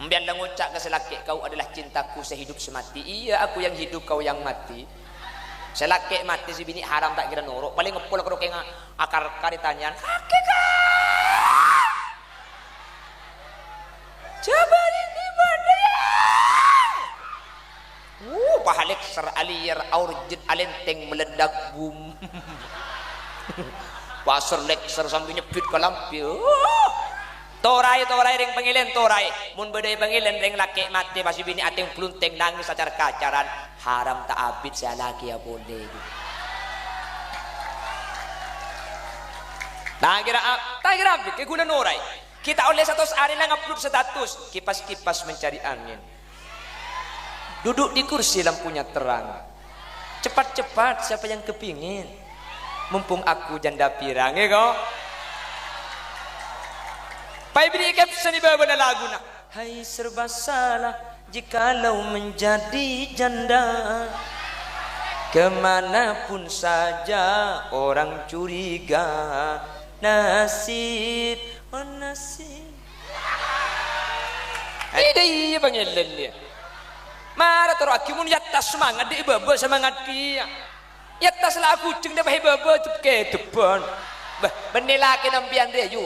Mbian ngucap ke selaki, kau adalah cintaku sehidup semati. Iya, aku yang hidup, kau yang mati. Selaki mati si bini haram tak kira norok. Paling ngepul kerok yang akar karitanyan. Hakikat. Jabarin di badaya. Pahalik ser aliyar aurjid alenteng meledak bum. Pasar lekser sambil nyepit ke lampi. Torai ring pengilen torai. Mun bedai pengilen ring laki mati pasti bini ating plunteng nangis acar kacaran. Haram tak abid saya laki ya boleh. Tak kira abid ke guna norai. Kita oleh satu hari lang upload status kipas-kipas mencari angin. Duduk di kursi lampunya terang. Cepat-cepat siapa yang kepingin. Mumpung aku janda pirang ya kau. Pai beri caption di bawah lagu nak. Hai serba salah jikalau menjadi janda. Kemanapun saja orang curiga. Nasib, oh nasib. Ini panggilin dia. Mara terus aku mun yatta semangat di bawah semangat dia. Yatta salah kucing dah pakai bawah tu ke depan. Benilaki nampian dia you.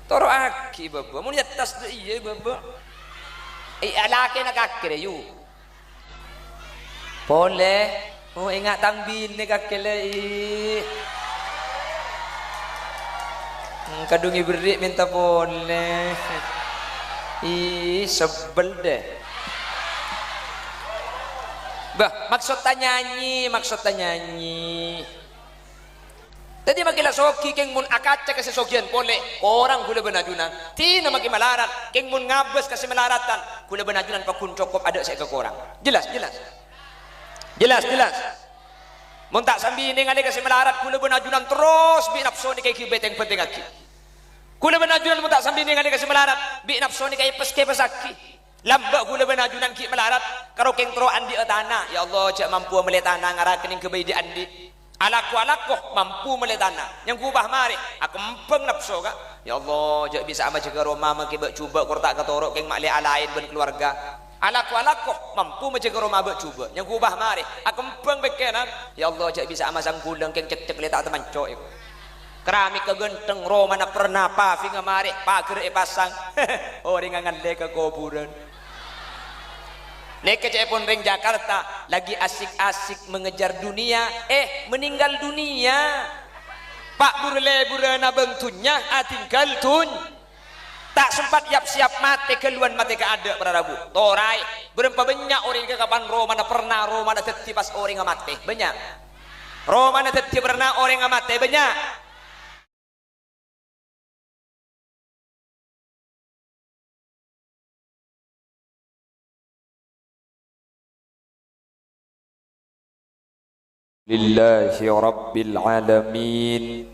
Toro aki baba, mun yatas de iya baba. Alaki nak akire you. Boleh. Oh ingat tambin ni kakele. Kadungi beri minta boleh. Sebel deh. Bah, maksud nyanyi. Tadi makilah soki keng mun akaca kasi sokian boleh orang gula benajunan tina maki melarat keng mun ngabes kasi melaratan gula benajunan pakun cokop ada saya ke korang jelas mun tak sambil ini ngade kasi melarat gula benajunan terus bi nafsu ni kay kibeteng penting aki gula benajunan mun tak sambil ini ngade kasi melarat bi nafsu ni kay peske pesaki lambak gula benajunan ki melarat karo keng tro andi tanah ya Allah cak mampu melihat tanah ngarakening kebaidi andi alaku mampu melihat tanah yang kubah mari aku empeng nafsu kak ya Allah jak bisa ama jaga Roma makibak cuba kortak ketorok keng makli alain ben keluarga alaku mampu menjaga Roma bak cuba yang kubah mari aku empeng bekenan ya Allah jak bisa ama sang gulang keng cek letak teman cok keramik kegenteng Roma na pernah pavi ngamari pager pasang orang ngangan ke kuburan Leka cepon ring Jakarta lagi asik-asik mengejar dunia meninggal dunia Pak burana bengtunya tinggal tun tak sempat siap mati keluan mati ke ada pada Rabu torai berapa banyak orang ke kapan Romana pernah Romana teti pas orang mati banyak Romana teti pernah orang mati banyak Lillahi Rabbil Alamin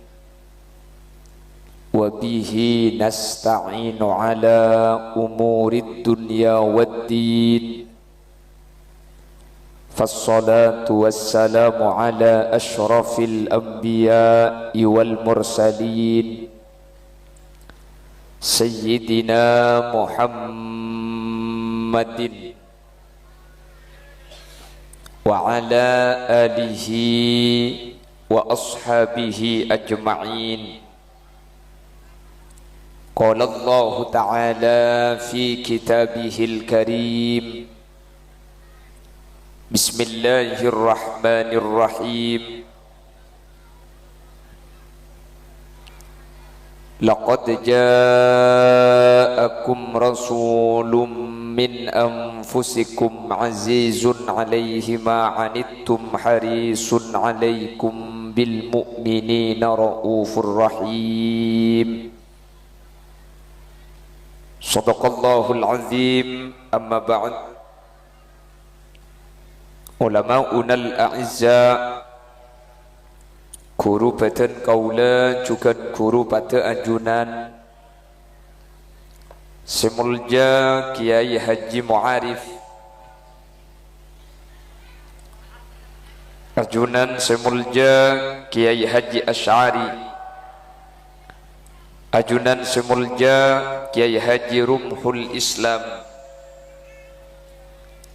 wa bihi nasta'inu ala umurid dunya waddin fassalatu wassalamu ala ashrafil anbiya'i wal mursalin Sayyidina Muhammadin وعلى آله وأصحابه أجمعين قال الله تعالى في كتابه الكريم بسم الله الرحمن الرحيم لقد جاءكم رسول من أنفسكم عزيز عليه ما عنتم حريص عليكم بالمؤمنين رؤوف رحيم صدق الله العظيم أما بعد علماؤنا الأعزاء kurupatan kaula juga kurupata ajunan Semulja Kiai Haji Mu'arif ajunan semulja Kiai Haji Asy'ari Ajunan Semulja Kiai Haji Rumhul Islam,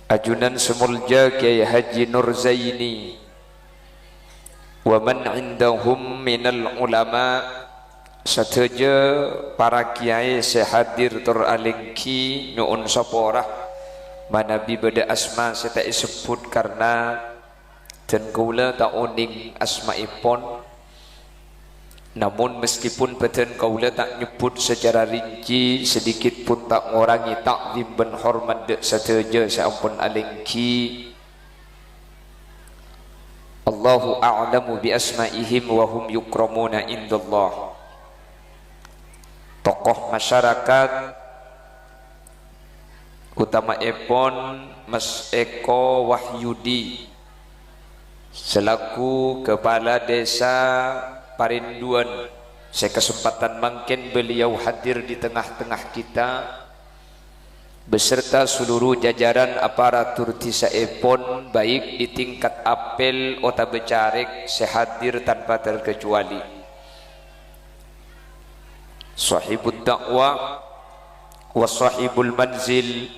Ajunan Semulja Kiai Haji Nur Zaini, wa man indahum minal ulama, sateja para kiai sehadir teralingki nyuun saporah manabi beda asma saya tak sebut karena dan kaula tak uning asmaipun. Namun meskipun beten kaula tak nyebut secara rinci, sedikit pun tak ngurangi takzim ben hormat dek sateja sampun alingki. Allahu a'lamu bi asma'ihim wa hum yukramuna indallah. Tokoh masyarakat utama epon Mas Eko Wahyudi selaku kepala desa Parinduan, saya kesempatan mungkin beliau hadir di tengah-tengah kita beserta seluruh jajaran aparatur desa epon, baik di tingkat apel Ota Becarik, saya hadir tanpa terkecuali. Sahibud dakwah wa sahibul manzil,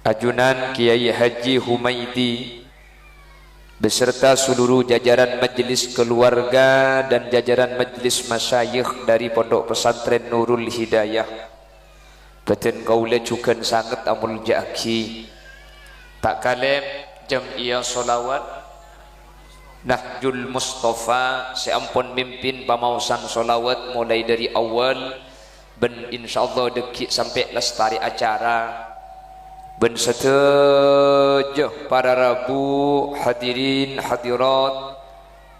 Ajunan Kiai Haji Humaidi beserta seluruh jajaran majlis keluarga dan jajaran majlis masyayikh dari Pondok Pesantren Nurul Hidayah. Beten kaula cukan sangat amul jaki tak kalem Jam'iyah Solawat Nahjul Mustafa, seampun mimpin pamausan solawat mulai dari awal ben insyaallah dekik sampai lestari acara. Ben setejah para rabu hadirin hadirat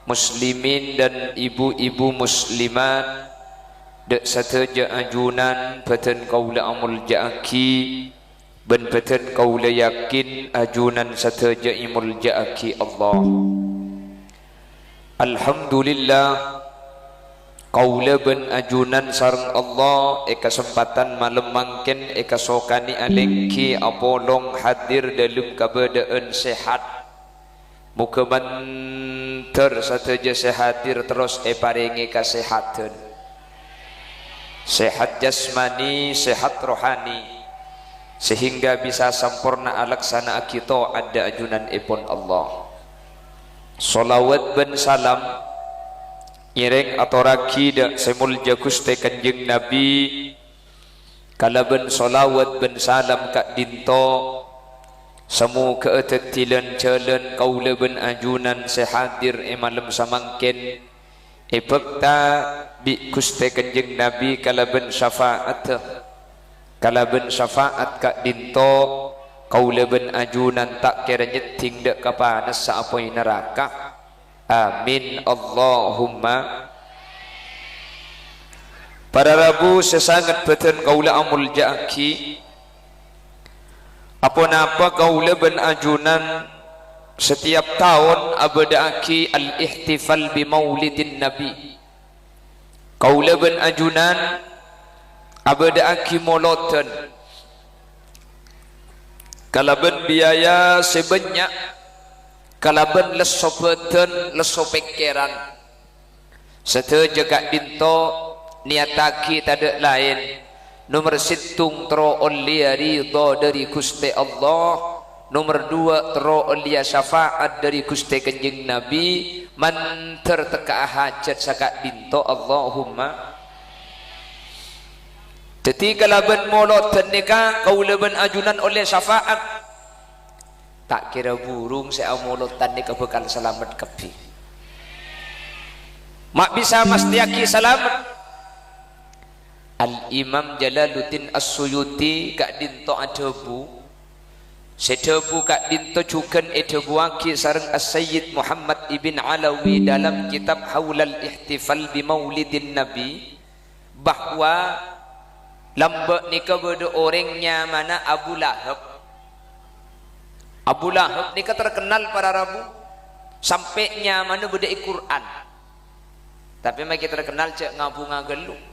muslimin dan ibu-ibu muslimat, dek setejah ajunan beten kaula amul jaki ben beten kaula yakin ajunan setejah imul jaki Allah. Alhamdulillah kaula ben ajunan sareng Allah kesempatan malam mangken sokani alengki apolong hadir dalam keadaan sehat. Muka banter sateja sehadir terus paringi kesehatan, sehat jasmani, sehat rohani, sehingga bisa sempurna alaksana kita ada ajunan ipun Allah. Salawat ben salam ireng atau raki dak semulja Gusti Kanjeng Nabi, kalaben salawat ben salam kak dinto semu keetetilan jalan kaula ben ajunan sehadir malam samangken epekta bi Gusti Kanjeng Nabi kalaben syafaat kak dinto kaula ben ajunan tak kira nyeting dak kapanas saapoi neraka. Amin Allahumma. Para rabu sesangat beten kaula amul jaki apa napa kaula ben ajunan setiap tahun abadaki al-ihtifal bi maulidin nabi. Kaula ben ajunan abadaki moloten kalaben biaya sebanyak kalaben leso beten leso pikiran seteja kak dinto niataki tidak lain nomor situng tro olia ridho dari Gusti Allah, nomor dua tro olia syafaat dari Gusti Kanjeng Nabi, manter teka hajat sakak dinto Allahumma. Jadi kalaben molot nikah kaula ben ajunan oleh syafaat tak kira burung saya molotan nikah bekal selamat kepi mak bisa mastiaki selamat. Al-Imam Jalaluddin As-Suyuti kak dinto adebu sedebu kak dinto cukan edebu aki sareng As-Sayyid Muhammad Ibn Alawi dalam kitab Haulal Ihtifal bi Maulidin Nabi bahwa lambak nikah beda orangnya mana Abu Lahab. Abu Lahab nikah terkenal para rabu sampainya mana beda Quran, tapi mereka terkenal cek ngabu ngagelu.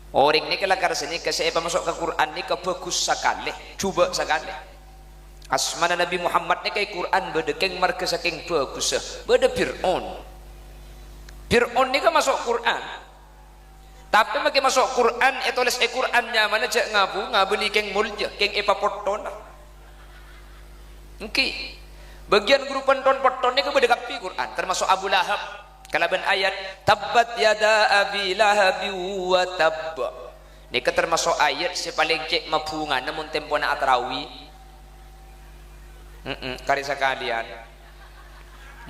Orang ni kalau karsanya saya masuk ke Quran ni bagus sekali, coba sekali. Asmana Nabi Muhammad ni kayak Quran beda keng marga saking bagus, beda Fir'aun. Fir'aun ni kan masuk Quran. Tapi bagi masuk Quran, tulis Qurannya mana cek ngabu, ngabeli keng mulja, keng epaportona. Engki. Bagian guru penton-penton ni kepada kapi Quran, termasuk Abu Lahab. Kalaban ayat tabbat yada abi lahabi wa tabb. Ni termasuk ayat si paling cek mapungan namun tempo na atrawi. Karisa kalian.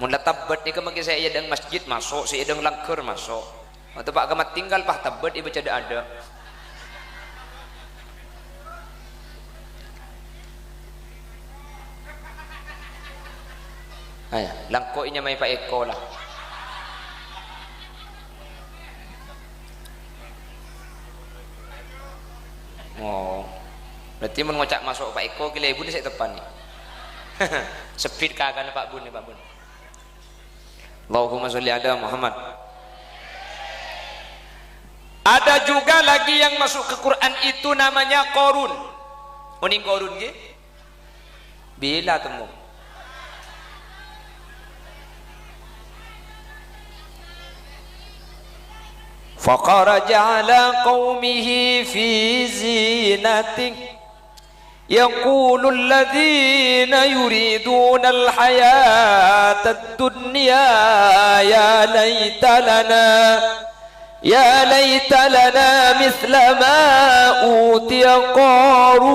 Mun tabbat ni kemagi saya edang masjid masuk, si edang langker masuk. Atau pak gamat tinggal pah tabbat ibu cada ada. Ayah, langko inya may Pak Eko lah. Oh, berarti mun ngocak masuk Pak Eko kila ibu ni saya tepan ni. Speed kagak Pak Bun ni Pak Bun. Allahumma sholli ala Muhammad. Ada juga lagi yang masuk ke Quran itu namanya Qarun. Uning Qarun ke? Bila temu? فخرج على قومه في زينته يقول الذين يريدون الحياة الدنيا يا ليت لنا مثل ما أوتي قارون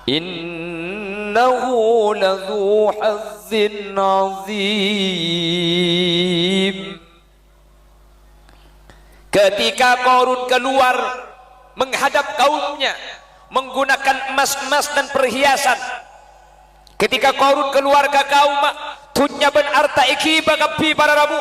إنه لذو حظ عظيم. Ketika Qarun keluar menghadap kaumnya menggunakan emas-emas dan perhiasan. Ketika Qarun keluar ke kaum tunya ben arta ikiba kapi para rabu.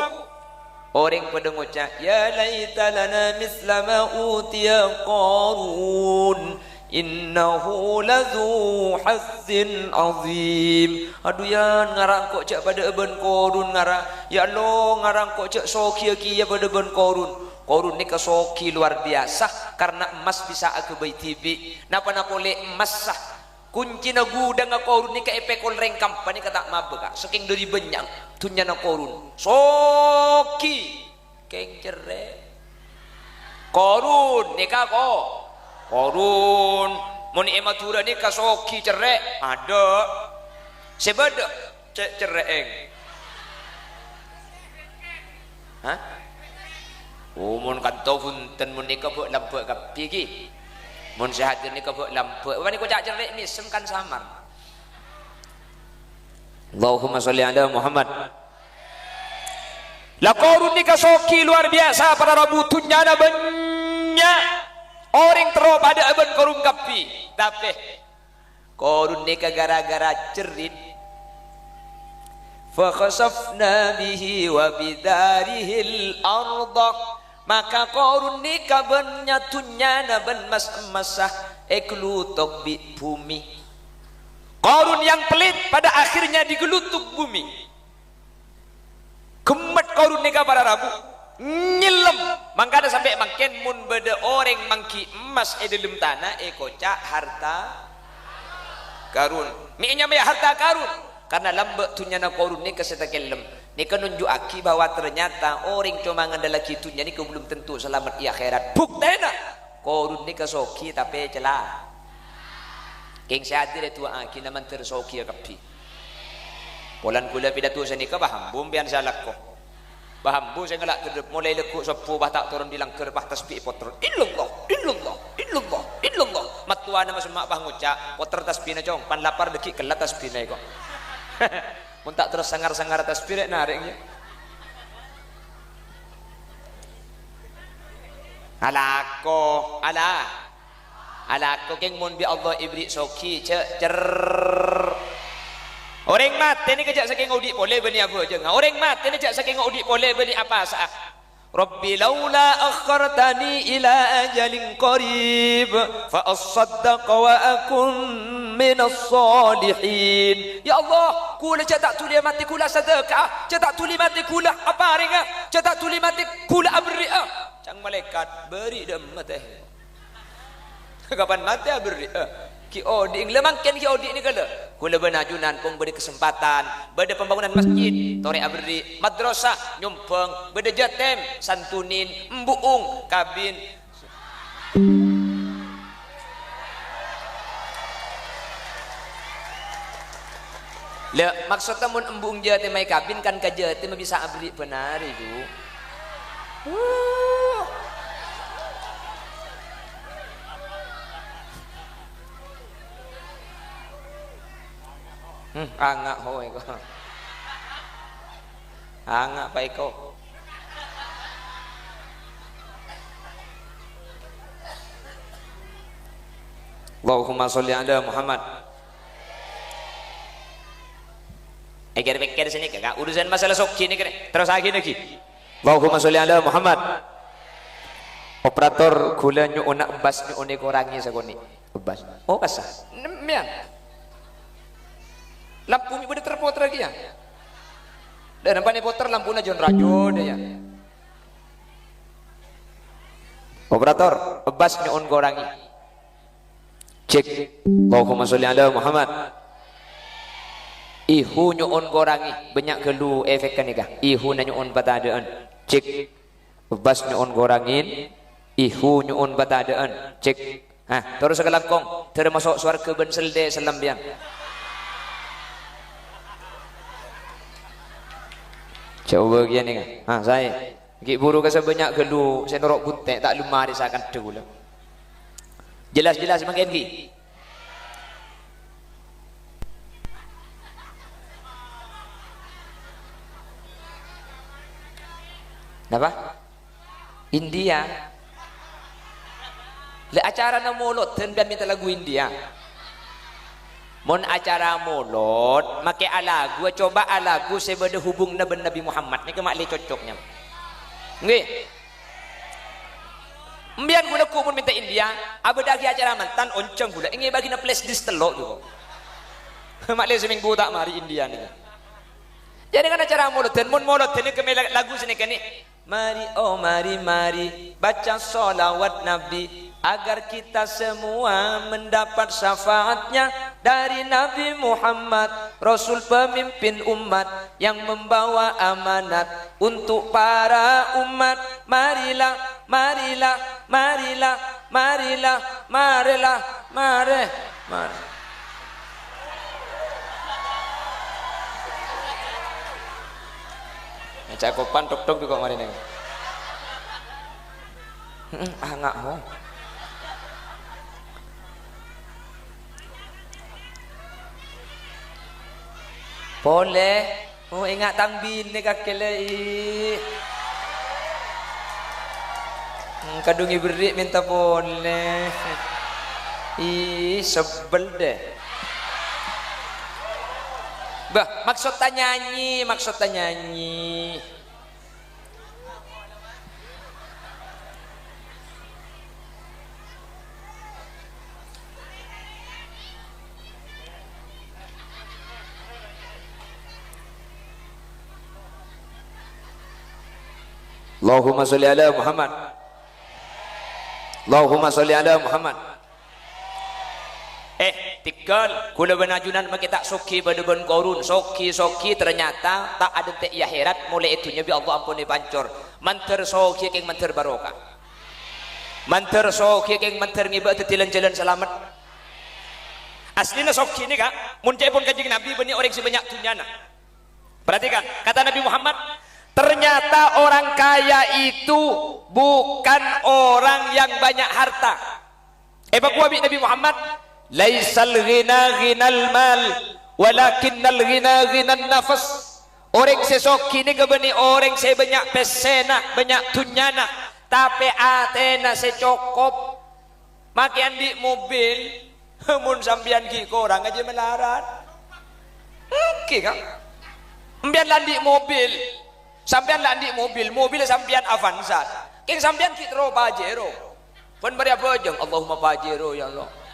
Orang pada ngucap ya laita lana misla ma utiya Qarun innahu ladzu hazzin azim. Aduh ya ngarang kok cak pada ben Qarun ngarang ya Allah ngarang kok cak soki ki ya pada ben Qarun. Qarun ni kasoki luar biasa karena emas bisa aku baitibi. Napa nak oleh emas sah kunci na gudang na Qarun ni ka epekol rengkam pa ni kata mabeka saking dari benyang tunya na Qarun soki keng cere Qarun ni ka ko Qarun mun ematura ni ka soki cere ada sebada cereeng ha mun kanto funten mun ni ka bo lampu kapi ki mun sehat ni ka bo lampu wani ko jak cerek ni semkan samar. Allahumma sholli ala Muhammad. La Qarun ni ka soki luar biasa para rabutunya na banyak orang terop ada aban Qarun kapi tapi Qarun ni ka gara-gara cerit fa khasafna bihi wa bidarihi al-ardh. Maka Qarun ni kabennya tunya na ben mas-masah eklutok bi bumi. Qarun yang pelit pada akhirnya digelutuk bumi. Gemet Qarun ni para rabu nyilem mangkada sampai makin mun beda orang mangki emas dalam tanah kocak harta Qarun. Minya me harta Qarun karena lambek tunya na Qarun ni kesetekelem. Ni kan nunjuk aki bahwa ternyata orang cuma ngandala kitunya ni belum tentu selamat di akhirat. Buktena Qarun ni kasoki tapi celah. Keng sadir itu aki naman tersoki kapi. Polan kula pidato sa ni ka baham bumbian salak ko. Baham bu saya ngelak kedep mulai lekuk sepuh batak turun di langker bah tasbih potron. Illallah. Matuana mas mak bah ngucap poter tasbih na cong pan lapar dekik kelat tasbih na kok. Mun tak terus sangar-sangar tasbih nariknya. Alako keng mun bi Allah ibri soki cer. Orang mati ni kejak saking audit boleh bani apa aja. Orang mati ni kejak saking audit boleh bani apa sah. Rabbi laula akhartani ila ajalin qarib fa asaddaqa wa akun minas salihin. Ya Allah, kula cetak tuli mati kula sedekah, cetak tuli mati kula apa ringa, cetak tuli mati kula abria. Cang malaikat beri dem mati. Kapan mati abria? Ki odi lemangken ki odi ni kala kula benajunan pun beri kesempatan beda pembangunan masjid tore abri madrasah nyumpeng beda jatem santunin embuung kabin le maksudnya mun embuung jatem mai kabin kan ka jatem bisa abri benar itu angak hoy ko angak pa ikaw Allahumma sholli ala Muhammad pikir sini kakak urusan masalah soki ni kene terus lagi Allahumma sholli ala Muhammad operator gula nyuuna bas nyuune korangi sakoni bas oh kasah nemian lampu mi udah terputar lagi ya dan nampak ni putar lampu na jon rajo deh ya operator bebas nyuun gorangi cek Allahumma sholli ala Muhammad ihu nyuun gorangi banyak gelu efek kan nikah ihu na nyuun batadaan cek bebas nyuun gorangin ihu nyuun batadaan cek terus sekelangkong termasuk suara keben selde selambian coba gini kan saya gik buru kasa banyak gelu saya norok butek tak lumari saya akan dulu jelas-jelas makin gi apa India le acara na mulot dan minta lagu India mon acara mulot make alagu coba alagu sebeda hubung na ben Nabi Muhammad ni kemak le cocoknya nggih mbian gula ku mun minta India abadagi acara mantan onceng gula ingin bagi na place list telok juga mak le seminggu tak mari India ni jadi kan acara mulot dan mon mulot ni kemek lagu sini kan ni mari oh mari mari baca sholawat Nabi agar kita semua mendapat syafaatnya dari Nabi Muhammad Rasul pemimpin umat yang membawa amanat untuk para umat marilah marilah marilah marilah marilah mari mari cakupan tok-tok juga mari neng enggak mau boleh oh ingat tangbin ni kakele kadungi beri minta boleh sebel deh bah maksud nyanyi Allahumma sholli ala Muhammad Allahumma sholli ala Muhammad tikal kula benajunan makita soki badeben korun soki ternyata tak ada te akhirat mulai itunya bi Allah ampuni pancor manter soki keng manter barokah manter soki keng manter ngiba tetilan jalan selamat aslinya soki ini kak muncai pun kanjeng Nabi benih orang sebanyak tunyana perhatikan kata Nabi Muhammad ternyata orang kaya itu bukan orang yang banyak harta bakuabi Nabi Muhammad laisal ghina ghinal mal walakinnal ghina ghinan nafas orang sesoki ni kebeni orang sebanyak pesena banyak tunyana tapi atena secokop makian di mobil mun sambian ki korang aja melarat oke kan sambian landi mobil sambian landi mobil sambian Avanza king sambian kitro Pajero pun beri apa aja Allahumma Pajero ya Allah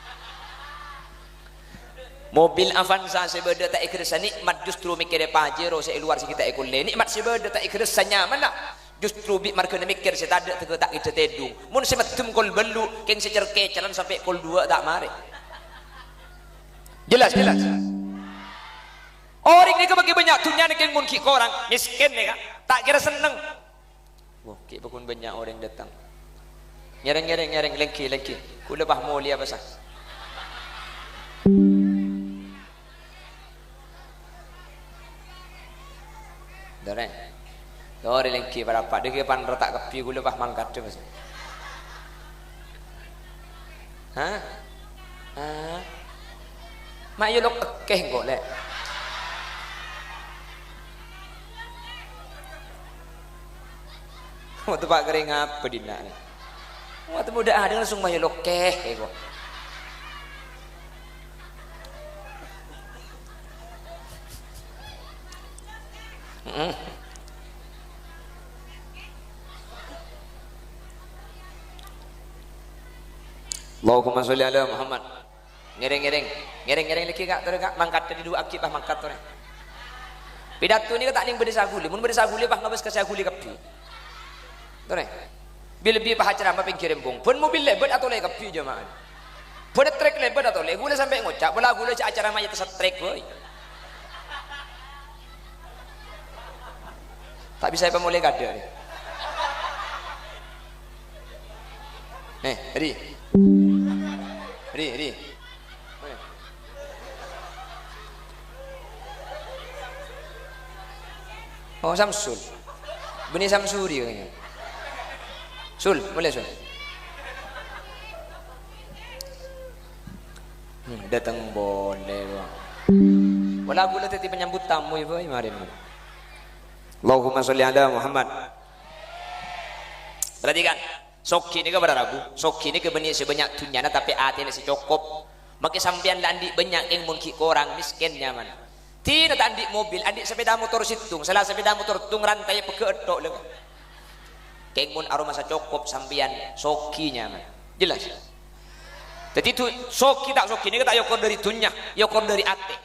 mobil Avanza sebeda tak ikhlas nikmat justru mikir Pajero saya luar si kita ikut le nikmat sebeda tak ikhlas nyaman lah justru bi marka mikir saya tak ada tak kita tedung mun semetum kol belu keng secerke jalan sampai kol 2 tak mari Jelas, jelas. Orang ni bagi banyak dunia ni keng mun ki korang miskin ni kan. Tak kira seneng. Wah, ki pun banyak orang datang. Nyereng lengki. Ku lebah mulia basah. Dore. Dore lengki berapa? Dia pan retak kepi ku lebah mangkat tu basah. Hah? Mak yo lok ekeh kok lek. Waktu pak kering apa dina ni? Waktu muda ada langsung mak yo lok ekeh kok. Allahumma sholli ala Muhammad. Ngereng lagi kak terus mangkat tadi dua akib mangkat tu. Pidato ni tak ning berdesa guli, mun berdesa guli bah ngabes ke saya guli kapi. Tu ne. Bil lebih bah acara apa pengkirim bung. Pun mobil lebat atau le kapi jemaah. Pun trek lebat atau le gula sampai ngocak, bola gula acara mayat trek boy. Tak bisa apa mulai kada ni. Ri. Oh Samsul, Beni Samsuri katanya. Sul, boleh Sul. Datang boleh bang. Walau gula tadi penyambut tamu ibu, mari. Allahumma sholli ala Muhammad. Perhatikan, soki ni ke berarabu, soki ni ke beni sebanyak tunyana tapi hati ni cukup. Maka sampian landi banyak yang mungkin korang miskin nyaman. Tidak andik mobil, andik sepeda motor situng, salah sepeda motor tung rantai peketok lagi. Keng mun aroma sa cukup sampian sokinya man. Jelas. Jadi itu soki tak soki ni kita yokor dari dunya, yokor dari ate.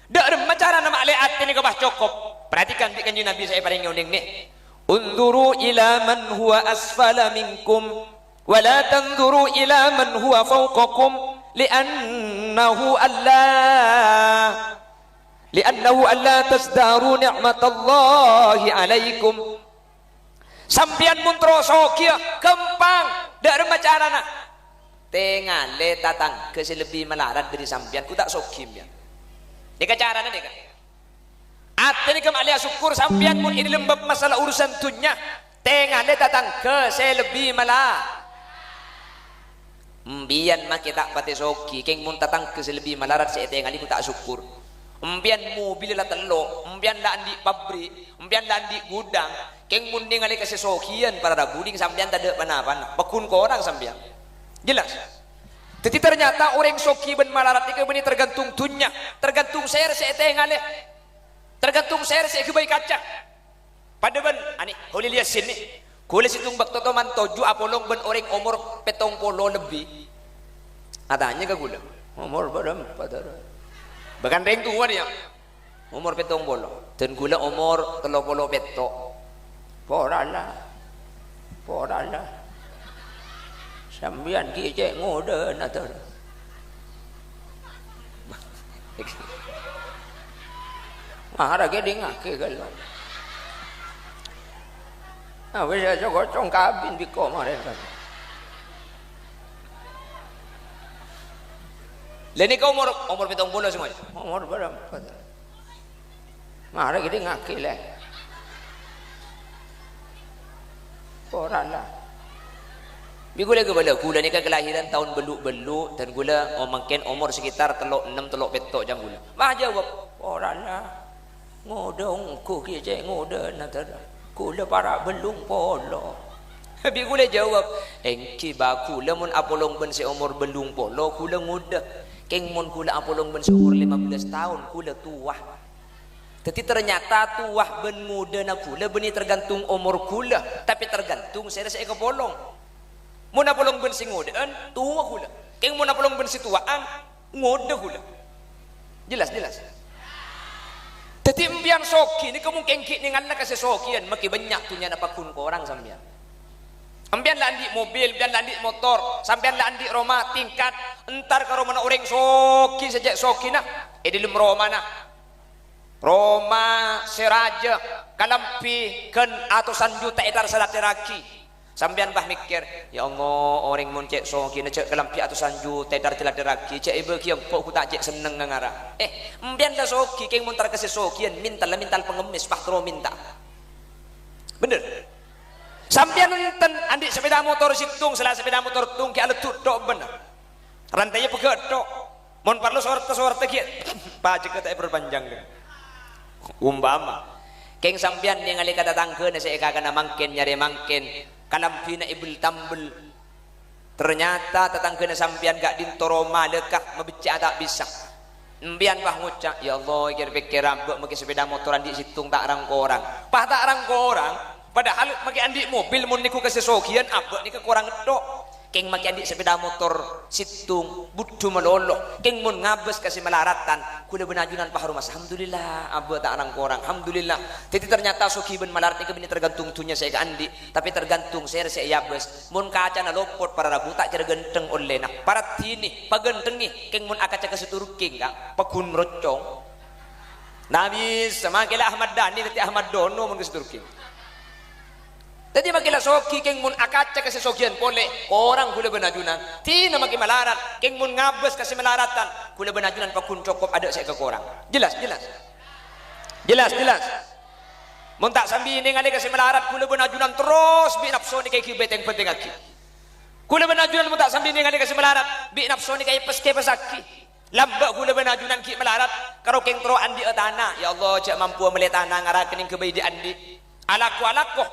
Dak ada cara nama ale ate ni kebah cukup. Perhatikan di kanjeng Nabi saya paling ngunding ni. Unzuru ila man huwa asfala minkum wa la tanzuru ila man huwa fawqakum li'annahu alla tasdaru ni'matallahi alaikum. Sampian muntro sokia kempang dak ada macarana tengah le tatang ke lebih melarat dari sampian ku tak sokim ya deka carana deka atene kemalia syukur sampian mun ini lembab masalah urusan dunya tengah le tatang ke lebih malah mbian mak tak pate soki keng mun tatang ke lebih melarat saya tengah ku tak syukur. Umpian mobil lah telok, umpian lah andi pabrik, umpian lah andi gudang, keng munding ali kasih sokian para rabuding sampian tak ada mana-mana, pekun ko orang sampian, jelas. Jadi ternyata orang soki ben malarat itu beni tergantung dunya, tergantung share saya tengah le, tergantung share saya kebaik kaca. Pada ben, ani, kau lihat sini, kau lihat situng bak toto man toju apolong ben orang umur petong polo lebih, adanya ke gula, umur berapa dah? Bahkan reng tua dia umur petong bolo dan gula umur 30 petok porala sambian ki cek ngode natar mahara ge dingake kalau wis aja gocong kabin biko mare kan. Leni kau umur petong bola semua. Umur berapa? Mara gede ngaki leh. Orang lah. Bigula ke bala gula ni kan kelahiran tahun beluk dan gula mungkin umur sekitar 6 petok jam gula. Mah jawab orang lah. Ngodong ku kije ngoda natar. Gula para belum polo. Bigula jawab engki baku lamun apolong ben se umur belum polo gula ngoda. Keng mon kula apolong ben seumur 15 tahun kula tuah. Jadi ternyata tuah ben muda na kula beni tergantung umur kula, tapi tergantung saya kepolong. Mun apolong ben sing ngudaan tua kula. Keng mun apolong ben si tuaan ngoda kula. Jelas. Jadi empian soki ni kamu kengki ni nganna kasih sokian maki banyak tunya na pakun ko orang sambian. Ambian lah andi mobil, ambian lah andi motor, sampean lah andi rumah tingkat, entar ke rumah orang soki sejak soki nak, di dalam rumah nak, rumah seraja, kalampi, ken atusan juta edar salat teraki, sampean bah mikir, ya Allah orang mun cek soki nak cek kalampi atusan juta edar salat teraki, cek ibu kiam kok ku tak cek seneng ngara, ambian lah soki, keng mun tar kasih sokian, mintal pengemis, pahtro minta, bener. Sampian enten andi sepeda motor situng salah sepeda motor tung ki aletut dok bener rantainya pegat dok mon perlu sorte kieu pajak teh perpanjang deh umpama keng sampian yang ngali kata tangkeun saya kagana mangken nyari mangken kalampina ibul tambel ternyata tetangkeun sampian gak dintoroma lekah mebecak tak bisa embian bah ngucak ya Allah pikir rambut maki sepeda motoran di situng tak rangko orang pah tak rangko orang padahal maki andi mobil mun niku kesesogian abek niku kurang edok keng maki andi sepeda motor situng budu melolo keng mun ngabes kasih melaratan kula benajunan paharu mas alhamdulillah abek tak arang korang alhamdulillah jadi ternyata soki ben malarat niku bini tergantung tunya saya ke andi tapi tergantung saya yabes mun kaca na lopot para rabu tak kira genteng oleh nak para tini pagentengi keng mun akaca keseturuk king kang pegun merocong nabi sama kila Ahmad Dhani teti Ahmad Dono mun keseturuk king. Jadi makilah soki keng mun akaca kasih sokian pole orang kula benajunan tina maki malarat keng mun ngabes kasih melaratan kula benajunan pakun cokop ada saya ke korang jelas mun tak sambil ini ngali kasih melarat kula benajunan terus bi nafsoni kay kibet yang penting aki kula benajunan mun tak sambil ini ngali kasih melarat bi nafsoni kay peske pesaki lambak kula benajunan ki melarat karo keng tro andi tanah ya Allah cak mampu melihat tanah ngarakening kebayi di andi alaku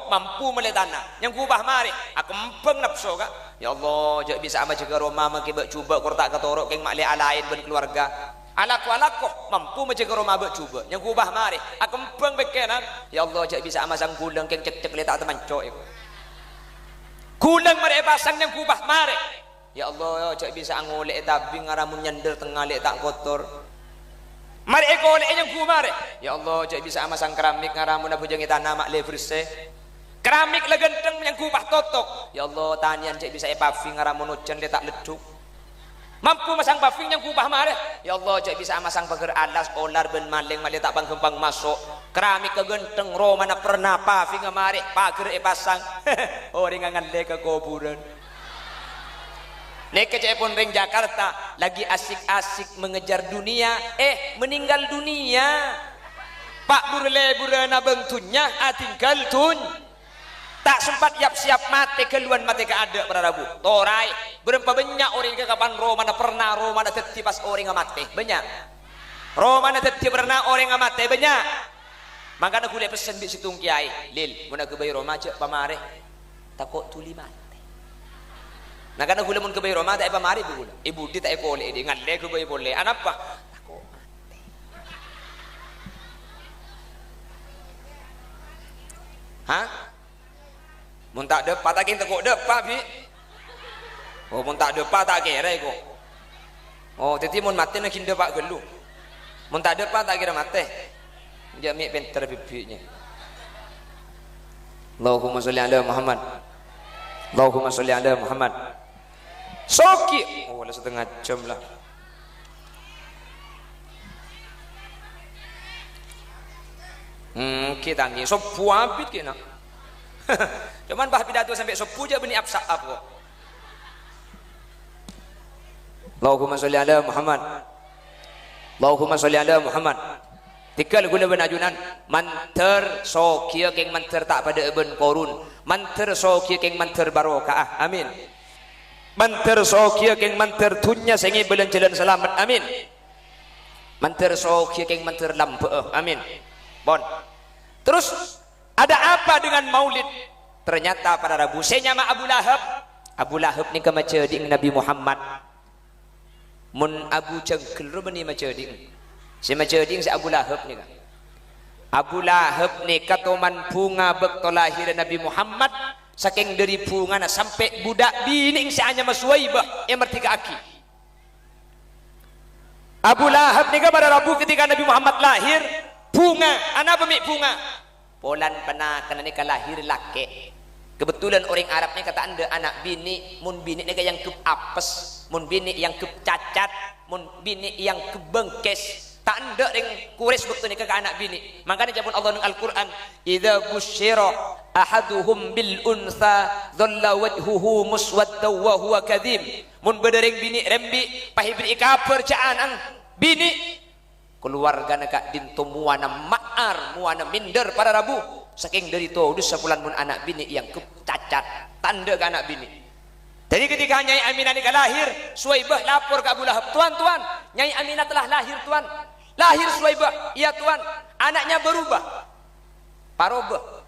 mampu melihat tanah yang kubah mari aku empeng nafsu kak ya Allah jak bisa ama jaga rumah maki bak cuba kortak katorok keng makli alain ben keluarga alaku mampu menjaga rumah bak cuba yang kubah mari aku empeng bekenan ya Allah jak bisa ama sang kulang keng cek letak teman cok kulang mari pasang yang kubah mari ya Allah jak bisa angolek tabing ngaramun nyender tengah letak kotor mari ekole yang kumare ya Allah cak bisa amasang keramik ngaramun abu jangi tanah mak leverse keramik legenteng yang kubah totok ya Allah tanian cak bisa paving ngaramun ujan letak leduk mampu masang paving yang kubah mare ya Allah cak bisa amasang pagar alas olar ben maling mali tak panggempang masuk keramik kegenteng ro mana pernah paving ngamare pagar pasang orang ngangan le ke kuburan Leka cepon ring Jakarta lagi asik-asik mengejar dunia meninggal dunia pak burana bentunya tinggal tun tak sempat siap mati keluan mati ke ada para rabu torai berapa banyak orang ke kapan mana pernah mana teti pas orang mati banyak mana teti pernah orang mati banyak makanya kuliah pesen di situng kiai lil mana kebayi Roma cek pamare takut tuli mati nah karena gula mun kebayi Roma tak pamari bu gula ibu di tak boleh di ngalle kebayi boleh anak apa takut mati hah mun tak depat tak takut depat bi oh mun tak depat tak kira kok oh jadi mun mati nak depak gelu mun tak depat tak kira mati dia mik pinter bibinya Allahumma sholli ala Muhammad Allahumma sholli ala Muhammad soki oh lah setengah jam lah kita ni sopu habis kena cuman bah pidato sampai sopu je beni absak apa Allahumma sholli ala Muhammad Allahumma sholli ala Muhammad tikal guna benajunan manter sokia keng manter tak pada eben korun manter sokia keng manter barokah amin manter sokia keng manter tunya sengi belen jalan selamat amin manter sokia keng manter lampe amin bon terus ada apa dengan maulid ternyata para rabu saya nama Abu Lahab ni ke macading Nabi Muhammad mun Abu Jangkel rubani macading si macading si Abu Lahab ni Abu Lahab ni katoman bunga bekto lahir Nabi Muhammad saking dari bunga na sampai budak bining si anya Maswaibah yang mertika aki Abu Lahab ni pada rabu ketika Nabi Muhammad lahir bunga anak pemik bunga polan pernah kena ni lahir laki Kebetulan orang Arab ni kata anda anak bini, mun bini ni yang kep apes, mun bini yang kep cacat, mun bini yang kebengkes. Tak ada yang kuris betul ni ke anak bini. Makanya jabun Allah dalam Al-Quran, idza busyira ahaduhum bil unsa dhalla wajhuhu muswaddan wa huwa kadhib. Mun bedereng bini rembi pahibri kafir caanan bini keluarga nak dinto muana ma'ar muana minder pada rabu saking dari to dus sebulan mun anak bini yang kecacat tanda ke anak bini. Jadi ketika Nyai Aminah ni lahir, Suwaibah lapor ke Abu Lahab, tuan Nyai Aminah telah lahir tuan. Lahir Suwaibah, iya tuan, anaknya berubah. Parobah.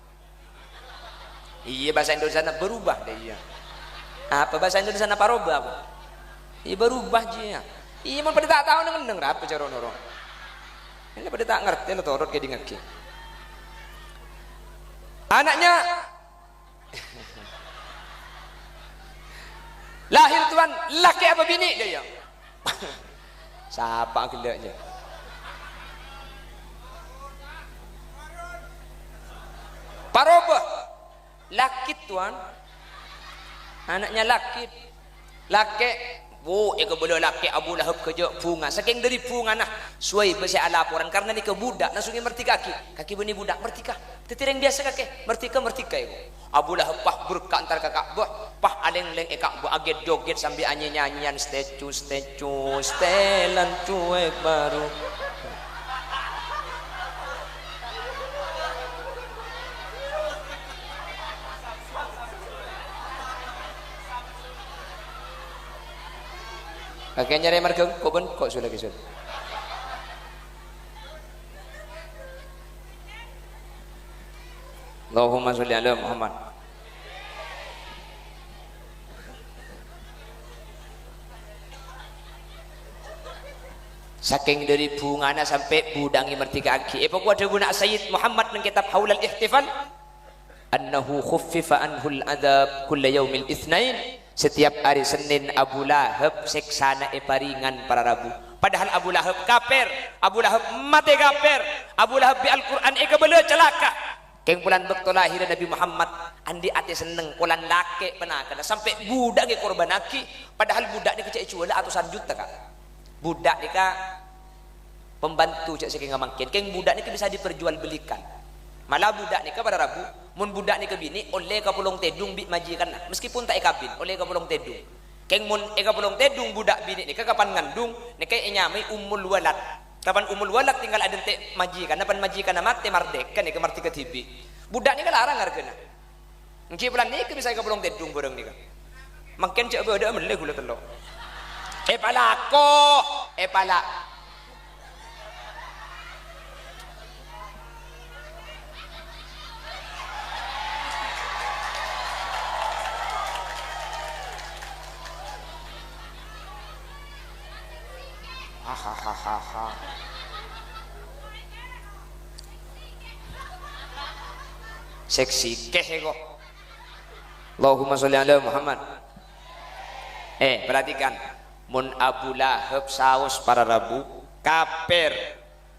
Iya bahasa Indonesia berubah deh iya. Apa bahasa Indonesia parobah apa? Iya berubah dia. Iya mun pada tak tahu nang apa cara norong. Ini pada tak ngerti lo torot ke dingaki. Anaknya lahir tuan, laki apa bini dia ya? Siapa gelaknya? Parobah, laki tuan, anaknya laki, bu, eka boleh laki Abu Lahab kerja bunga, saking dari bunga nah, Suwaibah saya laporan karena ni ke budak, langsung merti kaki benih budak mertika, tetireng biasa kaki, mertika itu. Abu Lahab pah berkah antar kakak buah, pah aleng-leng ekak buah aget joget sambil nyanyian statue, setelan cuek baru. Kakek nyari marga kok ben kok sudah kisut. Allahumma sholli ala Muhammad. Saking dari bungana sampai budangi mertika aki. Pokok ada guna Sayyid Muhammad dengan kitab Haulal Ihtifal annahu khuffifa anhul adab kulla yaumil itsnain. Setiap hari Senin Abu Lahab seksana paringan para Rabu. Padahal Abu Lahab kafir, Abu Lahab mati kafir, Abu Lahab bi Al-Quran bela celaka. Keng bulan bekto lahir Nabi Muhammad andi ate seneng kolan lake penakana sampai budak ke korban aki. Padahal budak ni kecek cuala atusan juta kak. Budak ni kak pembantu cek saking ngamangkin. Keng budak ni bisa diperjualbelikan. Malah budak ni ke pada Rabu, mun budak ni ke bini oleh ke pulung tedung bi majikan nah. Meskipun tak ikabin oleh ke pulung tedung. Keng mun eka pulung tedung budak bini ni ke kapan ngandung ni ke nyamai umul walad. Kapan umul walad tinggal ada te majikan, napan majikan mati mardek kan ni ke marti ke tibi. Budak ni ke larang hargana. Ngki bulan ni ke bisa ke pulung tedung bareng ni ke. Makin cek beda meleh gula telok. Palako, pala. Hahaha. Seksi kehego. Allahumma sholli ala Muhammad. Perhatikan. Mun Abu Lahab saus para Rabu kafir.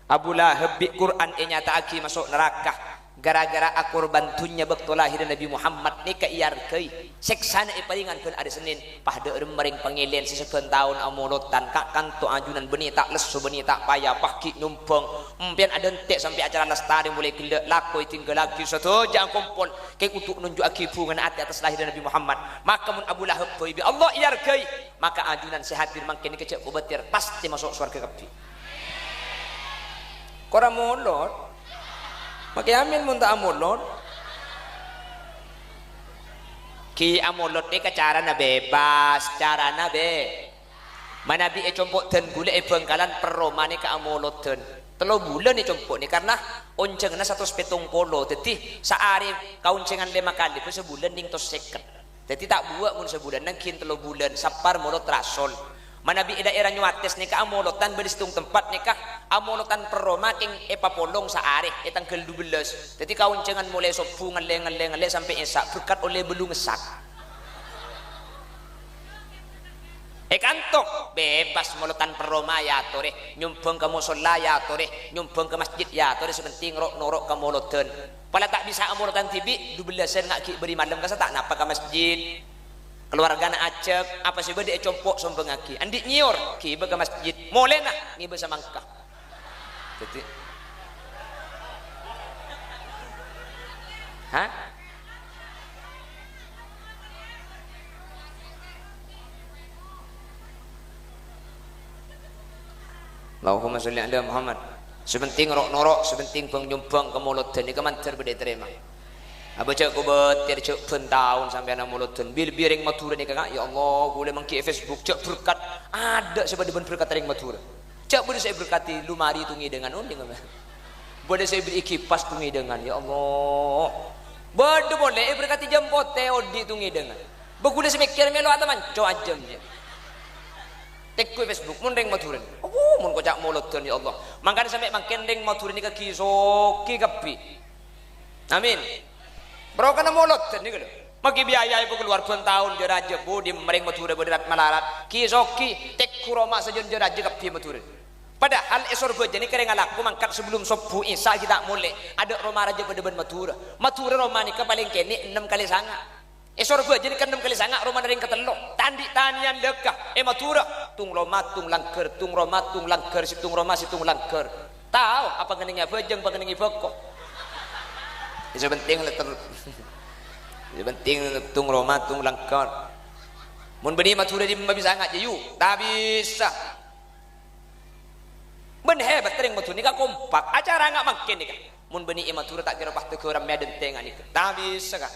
Abu Lahab bi Quran nyata aki masuk neraka. Gara-gara akur bantunya bekto lahir Nabi Muhammad ni ka iyar kei seksana paringan pun ada Senin pahde remering pangilen sesepen tahun amulutan kak kanto ajunan beni tak lesu beni tak payah paki numpeng empian ada entek sampai acara lestari mulai gelek lakoi tinggal lagi satu jang kumpul kek untuk nunjuk aki bungan ati atas lahir Nabi Muhammad maka mun Abu Lahab kei bi Allah iyar kei maka ajunan sehadir mangken kecek kubetir pasti masuk surga kabeh kora molot Makai amin mun tak amulot. Ki amulot ni cara na bebas, cara na be. Manabi compok ten gule bengkalan peroma ni ka amulot ten. Telo bulan ni compok ni karena onceng na 170. Dadi saari kauncengan 5 kali per sebulan ning tos 50. Dadi tak buat mun sebulan nang kin 3 bulan sapar mulot rasol. Manabi daerah nyuates ni ka amolotan beristung tempat ni ka amolotan peroma king epapolong sa ari etang ke-12 jadi kauncengan mulai sopungan lengan sampai esak berkat oleh belum ngesak kan kantong bebas mulutan peroma ya tore nyumbang ke musola ya tore nyumbang ke masjid ya tore sepenting norok ke mulutan pala tak bisa mulutan tibi 12 sen ngak beri malam kasa tak napa ke masjid keluarga nak acek apa sih bade compok sombong aki andi nyior ki ke masjid moleh nak ngibe samangka jadi ha Allahumma sholli ala Muhammad. Sepenting norok, sepenting pengyumbang ke mulutan ni kemantar bade terima. Aba cak ko betir cak pentahun sampai anak mulutan. Bil biring matura ni kakak. Ya Allah, boleh mengki Facebook cak berkat ada sebab deban berkat ring matura. Cak boleh saya berkati lumari tungi dengan unding apa? Boleh saya beri kipas tungi dengan ya Allah. Boleh berkati jampote odi tungi dengan. Bagule semikir melo ataman co ajam je. Tekku Facebook mun ring maturin. Oh, mun kocak mulutan ya Allah. Makanya sampai makin ring maturin ni kaki soki kapi. Amin. Bro kana mulutan ni kalau. Maki biaya ibu keluar pun tahun je raja budi mering matura berderat malarat. Ki soki tekku roma sajon je raja kapi maturin. Padahal esor beja ni kering alak mangkat sebelum sopu isa kita mulai ada roma raja berdeban matura. Matura roma ni ke paling kene 6 kali sanga. Esor beja ni kan 6 kali sanga roma ring ketelo. Tandi tanian dekah matura tung roma tung langker tung roma tung langker situng roma situng langker. Tahu apa keningnya bejeng apa keningnya pokok. Itu penting letter. Itu penting tung roma tung langker. Mun beni matura di bisa ngak je yu. Tak bisa. Ben hebat ring matura ni ka kompak. Acara ngak makin ni ka. Mun beni matura tak kira pah teu orang medan tengah ni. Tak bisa ka.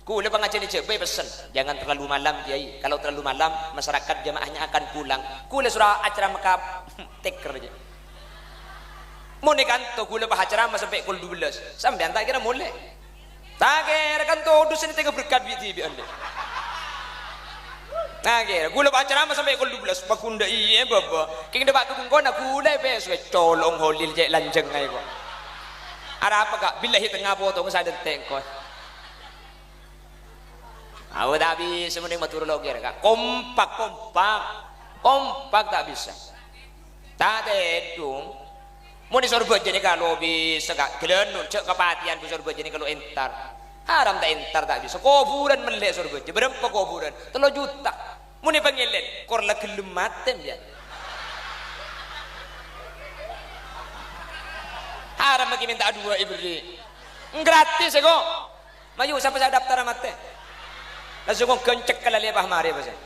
Kule pengajian ni cek pesan jangan terlalu malam kiai. Kalau terlalu malam masyarakat jamaahnya akan pulang. Kule surah acara maka teker je. Mau ni kan tu kule bah acara sampai pukul 12. Sampai tak kira mulai. Tak kira kan tu dusun tengah berkat biti bi ande. Tak kira kule bah acara sampai pukul 12. Bakunda iye baba. King debat tu kau nak kule pes colong holil je lanjeng ai ko. Ada apa kak? Billahi tengah potong sadar tengkol. Awak tak bisa mending matur logir kak kompak tak bisa tak tedung mau disorot jadi kalau bisa kak kelenun cek kepatian disorot jadi kalau entar haram tak entar tak bisa kuburan melek sorot jadi berapa kuburan 3 juta mau dipanggilin korla kelematen ya haram lagi minta 2 ibri gratis ya kok maju sampai saya daftar mate langsung kau kencek kalau lihat mari pasal.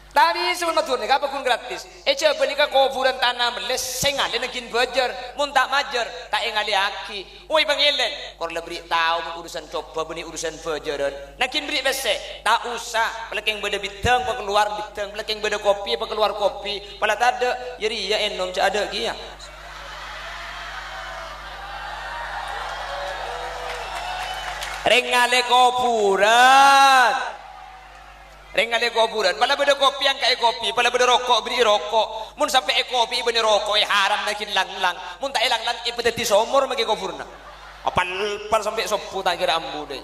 Tapi sebelum matur ni, apa pun gratis. Coba ni kau kuburan tanah meles sengal, dia nakin bajar, muntak majar, tak engali aki. Oi panggilin, kau lebih tahu urusan coba beni urusan bajaran. Nakin beri bese, tak usah. Pelakeng beda biteng, keluar biteng. Pelakeng beda kopi, keluar kopi. Pala tak ada, jadi ya enom cak ada kia. Rengale kuburan pala beda kopi yang kayak kopi pala beda rokok beri rokok mun sampai kopi beri rokok haram nakin lang mun tak lang ipeteti somor magi kuburna apal sampai sopu tak kira ambu deh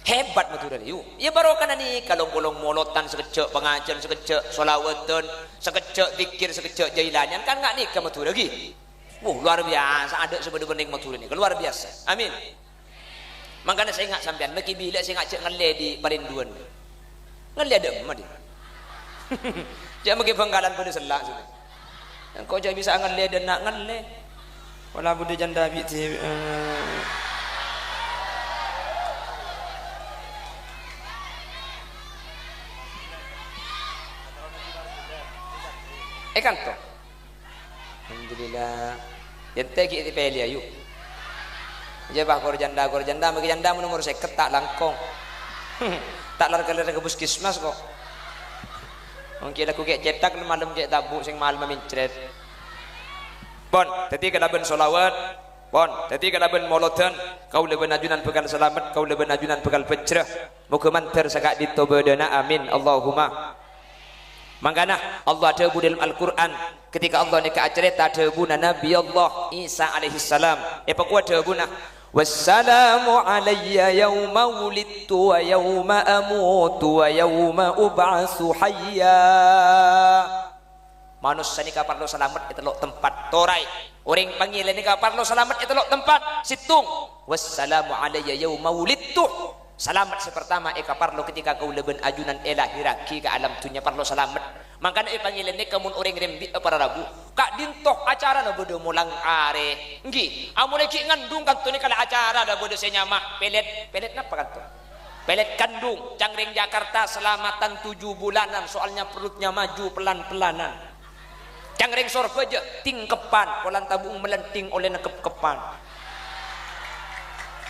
hebat matur yu ya barokah ni kalau bolong molotan sekecek pengajian sekecek solawatan sekecek zikir sekecek jailannya kan enggak nikah matur lagi luar biasa ada sebenarnya bening matur ini luar biasa amin. Makanya saya ingat sampean, maki bila saya ingat cek ngele di Parinduan. Ngele ada emak dia. Jangan maki banggalan pada selak sudah. Kau jangan bisa ngele dan nak ngele. Walau bude janda biti. Kan tu. Alhamdulillah. Ente kita pilih ayu. Jebah kor janda bagi janda nomor 50 tak langkong tak lar-lar ke puskesmas kok mungkin aku kayak cetak malam kayak tabuk sing malam mincret pon tadi kalaban solawat pon tadi kalaban molotan kau leben ajunan bekal selamat kau leben ajunan bekal pecrah muga mantar sakak ditobadana amin Allahumma. Mangkana Allah debu dalam Al-Quran ketika Allah ni ke cerita debuna Nabi Allah Isa alaihi salam. Apa kuat debuna wassalamu alayya yawma wulidtu wa yawma amutu wa yawma ub'atsu hayya. Manusia ni kaparlo selamat itu lo tempat torai. Orang panggil ni kaparlo selamat itu lo tempat situng. Wassalamu alayya yawma wulidtu. Selamat sepertama kaparlo ketika kau leben ajunan lahiraki ke alam dunia parlo selamat. Makanya panggil ni kamun orang rembi para rabu. Kak dintoh acara na bodo mulang are. Ngi, amulai ki ngandung kan tu ni kala acara na bodo senyama pelet napa kan tu? Pelet kandung, Cangring Jakarta selamatan 7 bulanan soalnya perutnya maju pelan-pelanan. Cangring sorpeja tingkepan polan tabung melenting oleh nekep-kepan.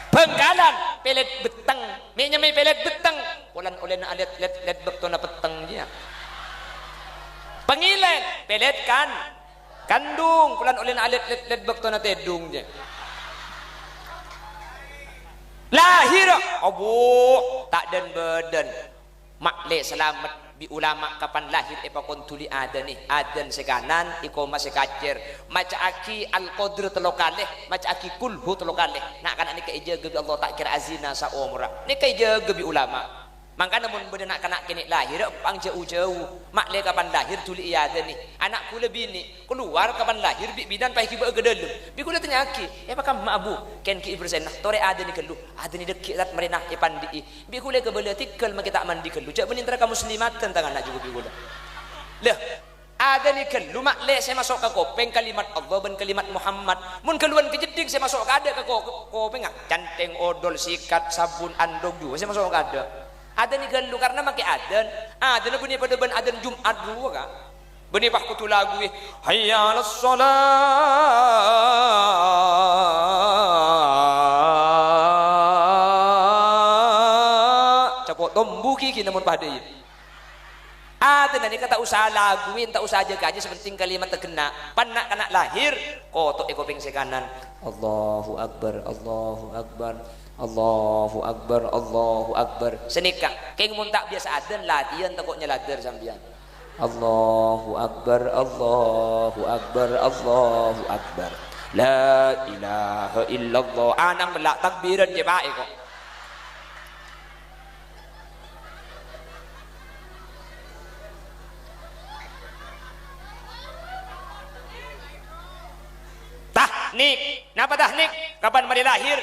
Bengkalan pelet beteng minyak mai pelet beteng polan oleh na alet let bekto na peteng dia. Pengilen pelet kan kandung polan oleh na alet let bekto na tedung dia. Lahir abu tak den beden makle selamat bi ulama kapan lahir epakon tuli ada nih adan sekanan ikoma sekacer maca aki al qadr telokale maca aki kulhu telokale nak kan ni kai jaga bi Allah tak kira azina sa umra ni kai jaga bi ulama mangka namun benda nak kanak kini lahir pang jauh-jauh makle kapan lahir tuli ada nih anak kula bini keluar kapan lahir bi bidan pai ki gedel bi kula tanya aki apakah mak abu ken ki bersenah tore ada ni kelu ada ni dekik tat merenah ipandi bi kula ke bela tikal mak tak mandi kelu jak benintera kaum muslimat tentang anak juga bi kula lah ada ni kelu makle saya masuk ke kopeng kalimat Allah dan kalimat Muhammad mun keluan ke jeding saya masuk ke ada ke kopeng canteng odol sikat sabun andog juga saya masuk ke ada ni gelu karena makai adan adan bunyi pada ban adan Jumat dulu kan bunyi pak kutu lagu hayya alas salat capok tombu kiki namun pada adan ni kata usaha laguin tak usah jaga aja sepenting kalimat terkena panak kanak lahir kotok ekopeng sekanan Allahu Akbar Allahu Akbar Allahu Akbar Allahu Akbar senikah keng mun tak biasa adan latihan takutnya ladar sampean Allahu Akbar Allahu Akbar Allahu Akbar la ilaha illallah anang belak takbiran je baik kok tahnik napa tahnik kapan mari lahir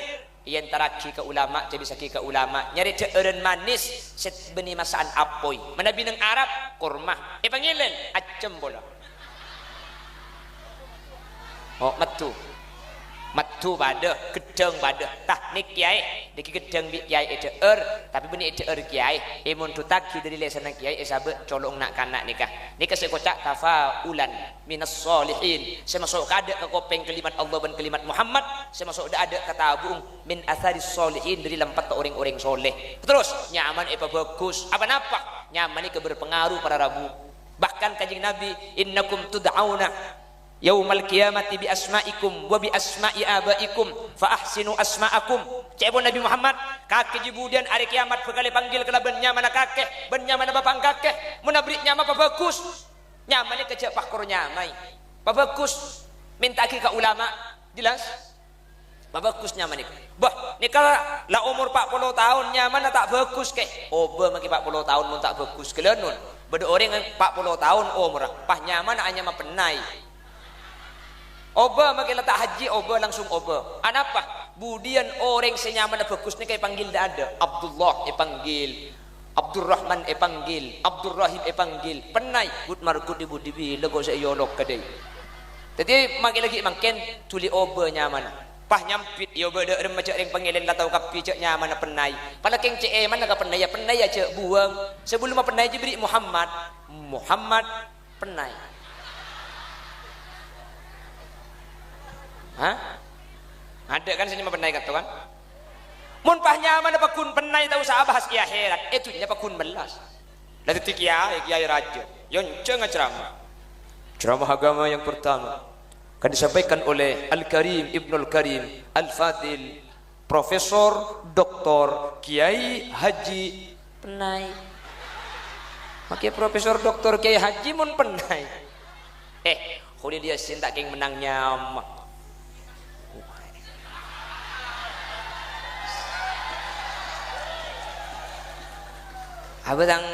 yang taraki ke ulama jadi saki ke ulama nyari ceureun manis set beni masaan apoy manabi nang Arab kurma pangilen acem bola oh matu pada gedeng pada tahnik kiai deki gedeng bi kiai eur tapi beni eur kiai mun tutaki dari lesana kiai sabe colong nak kanak nikah sekocak tafaulan minas solihin saya masuk ada ke kopeng kalimat Allah dan kalimat Muhammad saya masuk ada ke tabung min atharis solihin dari lampat orang-orang soleh terus nyaman bagus apa napa nyaman ke berpengaruh para rabu bahkan kanjeng Nabi innakum tud'auna yaumal qiyamati bi asma'ikum wa bi asma'i abaikum fa ahsinu asma'akum cebon Nabi Muhammad kakek jibudian hari kiamat bekali panggil kelaban nyaman kakek ben nyaman bapang kakek mun abri nyaman apa bagus nyaman ni kecek pakor nyamai apa bagus minta ki ka ulama jelas apa bagus nyaman ni bah ni kala la umur 40 tahun nyaman tak bagus ke oba maki 40 tahun mun tak bagus kelenun beda orang 40 tahun umur pah nyaman hanya mah penai oba makin letak haji oba langsung oba anapa budian orang senyaman bagus ni kayak panggil dah ada Abdullah panggil Abdurrahman panggil Abdurrahim panggil penai gut margut ibu dibi lego saya yolok kadai jadi makin lagi makin tuli oba nyaman pah nyampit yo beda remaja yang panggilan latau kapi cek nyaman penai pada keng ce mana ka penai ya cek buang sebelum penai diberi Muhammad penai hah? Ada kan sini penai kata kan? Mun pah nyaman apa kun penai tahu usah bahas ki akhirat. Itu nya pakun melas. Lah titik kiai raja. Yon cenga ceramah. Ceramah agama yang pertama akan disampaikan oleh Al-Karim Ibnul Karim Al-Fadil Profesor Doktor Kiai Haji penai. Makai Profesor Doktor Kiai Haji mun penai. Kuli dia sintak keng menang nyamah. Abang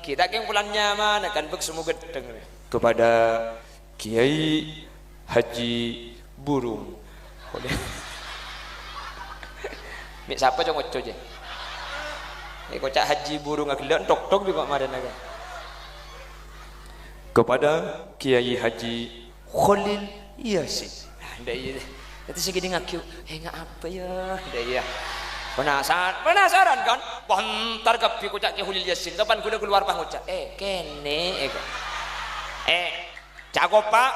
kita yang bulannya mana kan bek semua gedeng kepada Kiai Haji Burung. Mik siapa cong ojo je? Kocak Haji Burung agak tok di kok madan agak. Kepada Kiai Haji Khalil Yasin. Ndak iya. Nanti segini ngaku, ngak apa ya? Ndak iya. Penasaran kan? Pantar kapi kocak Kiai Khalil Yasin. Kapan kuda keluar pangucap? Kene jago pak.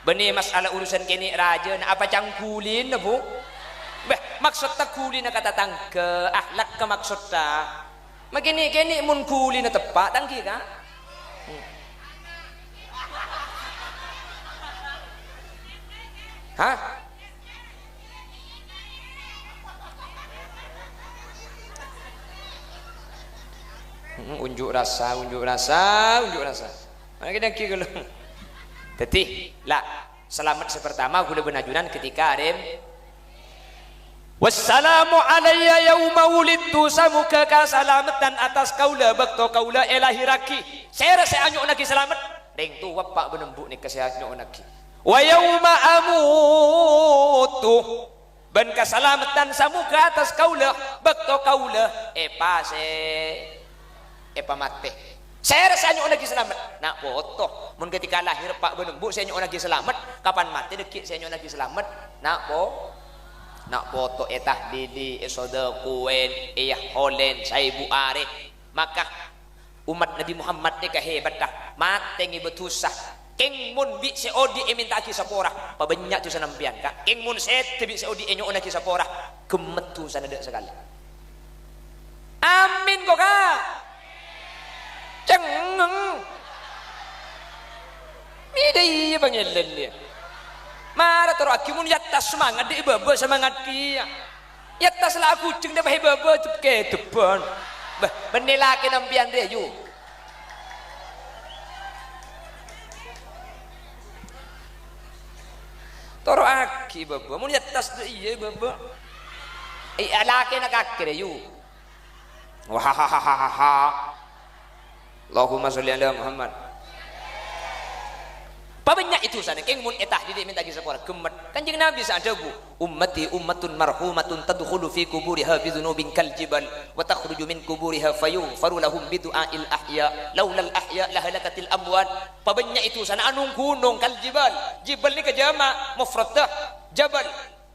Benih masalah urusan kene raja. Apa cangkulin bu? Maksud tak kuli na kata tangke ahlak ke maksud tak makini kini mun kuli na tepat tangki ka hah unjuk rasa makini tangki kalau tetih lah selamat sepertama gula benajunan ketika adem wassalamu alayya yauma wulidtu samuka ka salamatan atas kaula bakto kaula elahiraki saya rasa anyuk naki selamat deng tu wapak benembuk ni kesehatan anyuk naki wa yauma amutu ban ka salamatan samuka atas kaula bakto kaula epa mate saya rasa anyuk naki selamat nak foto mun ketika lahir pak benembuk saya anyuk naki selamat kapan mati dekik saya anyuk naki selamat nak foto etah didi esoda kuen holen saibu are maka umat Nabi Muhammad ni kehebat dah mate ngi betusah keng mun bi seodi minta ki sapora pabanyak tu sanampian ka keng mun set bi seodi enyo na ki sapora gemet tu sanada sekali amin kok ka cengeng mi dai bangelen dia mara toro aki mun yatta semangat di baba semangat kia yatta sela aku ceng dah bahe baba ke depan bah benelake nampian dia yu toro aki baba mun yatta iya baba alake nak akire yu wahahaha Allahumma sholli ala Muhammad banyak itu sana keng mun etah didik minta kisah orang gemet kanjeng Nabi ada bu ummati ummatun marhumatun tadkhulu fi kuburiha bi dhunubin kal jibal wa takhruju min kuburiha fayughfaru lahum bi du'ail ahya laula al ahya la halakatil amwat banyak itu sana anung gunung kal jibal ni ke jama mufradah jabal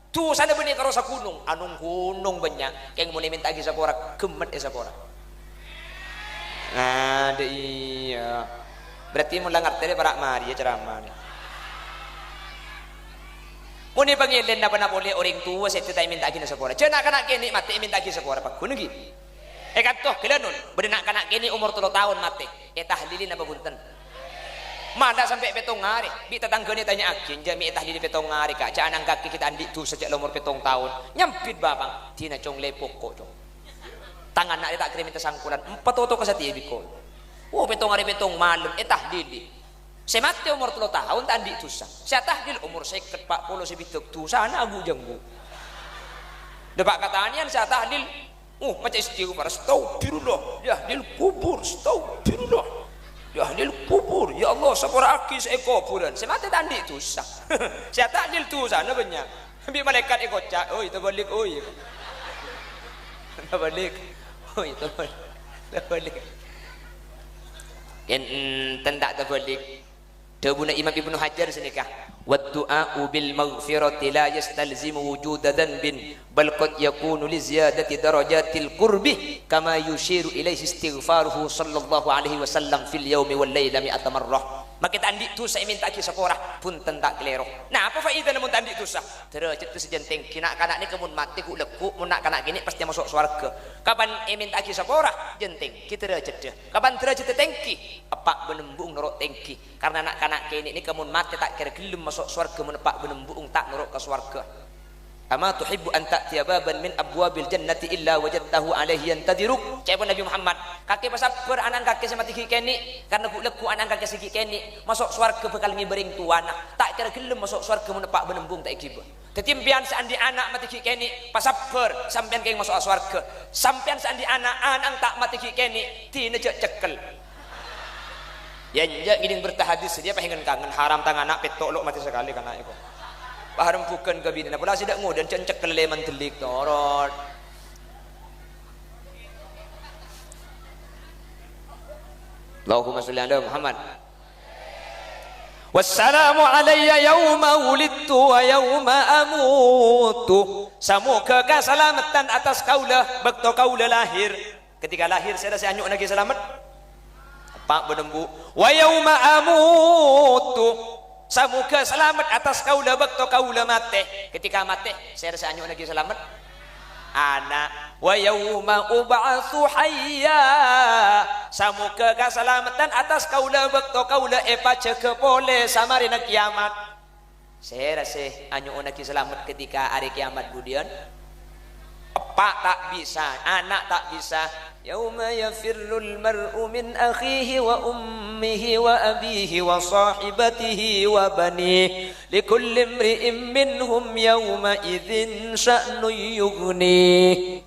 tu sana benih karosa gunung anung gunung banyak keng mun minta kisah orang gemet esa orang ada iya berarti mula ngerti para mari ya ceramah ni. Muni pangilen na na boleh orang tua saya tidak minta kini sepora. Cina kanak kini mati minta kini sepora pak kuno gi. Katoh kelanun berenak kanak kini umur 3 tahun mati. Tahlilin apa bunten. Mana sampai petong hari. Bi tetangga ni tanya akin jami tahlili petong hari kak. Jangan kaki kita andi tu sejak umur 7 tahun. Nyampit babang. Tina cong lepok kok cong. Tangan nak dia tak kira minta sangkulan. 4 oto kesati bikol. Oh petong hari petong malam tahlili. Saya mati umur 3 tahun tak andi tusah. Saya tahlil umur 50 40 sebituk tusah na agu jenggu. Depak katanya saya tahlil macam istighfar astagfirullah ya dil kubur astagfirullah ya dil kubur ya Allah sapora aki saya kuburan. Saya mati tak andi tusah. Saya tahlil tusah na banyak. Bi malaikat ikocak oi terbalik oi. Terbalik. Oi terbalik. Tendak terbalik Dabuna Imam Ibnu Hajar senikah wad-du'a'u bil maghfirati la yastalzimu wujuda dhanbin bal qad yakunu li ziyadati darajatil qurbi kama yushiru ilaihi istighfaruhu sallallahu alaihi wasallam fil yaumi wal laila mi'ata marrah. Maka tandi tu saya minta kisah porah pun tentak kelero. Nah apa faedah namun tandi tu sah? Derajat tu sejenteng kina kanak ni kemun mati ku lekuk mun nak kanak gini pasti masuk surga. Kapan minta kisah porah jenteng kita derajat dia. Kapan derajat tengki apa benembung norok tengki karena anak kanak kini ni kemun mati tak kira gelem masuk surga menepak benembung tak norok ke surga. Ama tuhibbu an ta'tiya baban min abwabil jannati illa wajadtahu alaihi yantadiruk. Cakap Nabi Muhammad, kakek pasapper anak kakek sama tiki keni karena leku anak kakek siki keni masuk swarga bakal ngibering tuana. Tak kira gelem masuk swarga menepak benembung tak ikiba. Tetimpian seandi anak mati keni pasapper sampean keng masuk swarga. Sampean seandi anak tak mati keni tine cekel. Ya njak giding bertahadis dia pengen kangen haram tangan anak petok lo mati sekali kana iko. Paharam bukan ke bini, pula sidak ngodan cencek keleman telik torot. Allahumma sholli ala Muhammad. Wassalamu alayya yawma wulidtu wa yawma amutu. Semoga keselamatan atas kaulah bekto kaulah lahir. Ketika lahir saya rasa anyuk lagi selamat. Pak benembu. Wa yawma amutu. Semoga selamat atas kaula bakto kaula mate. Ketika mate saya rasa anyuk lagi selamat. Anak wa yauma ub'atsu hayya. Semoga keselamatan atas kaula bakto kaula epace kepole samarina kiamat. Saya rasa anyuk lagi selamat ketika hari kiamat budian. Pak tak bisa, anak tak bisa. Yauma yafirrul mar'u min akhihi wa ummihi wa abihi wa sahibatihi wa banihi likulli imri'in minhum yawma idzin sya'nun yughnihi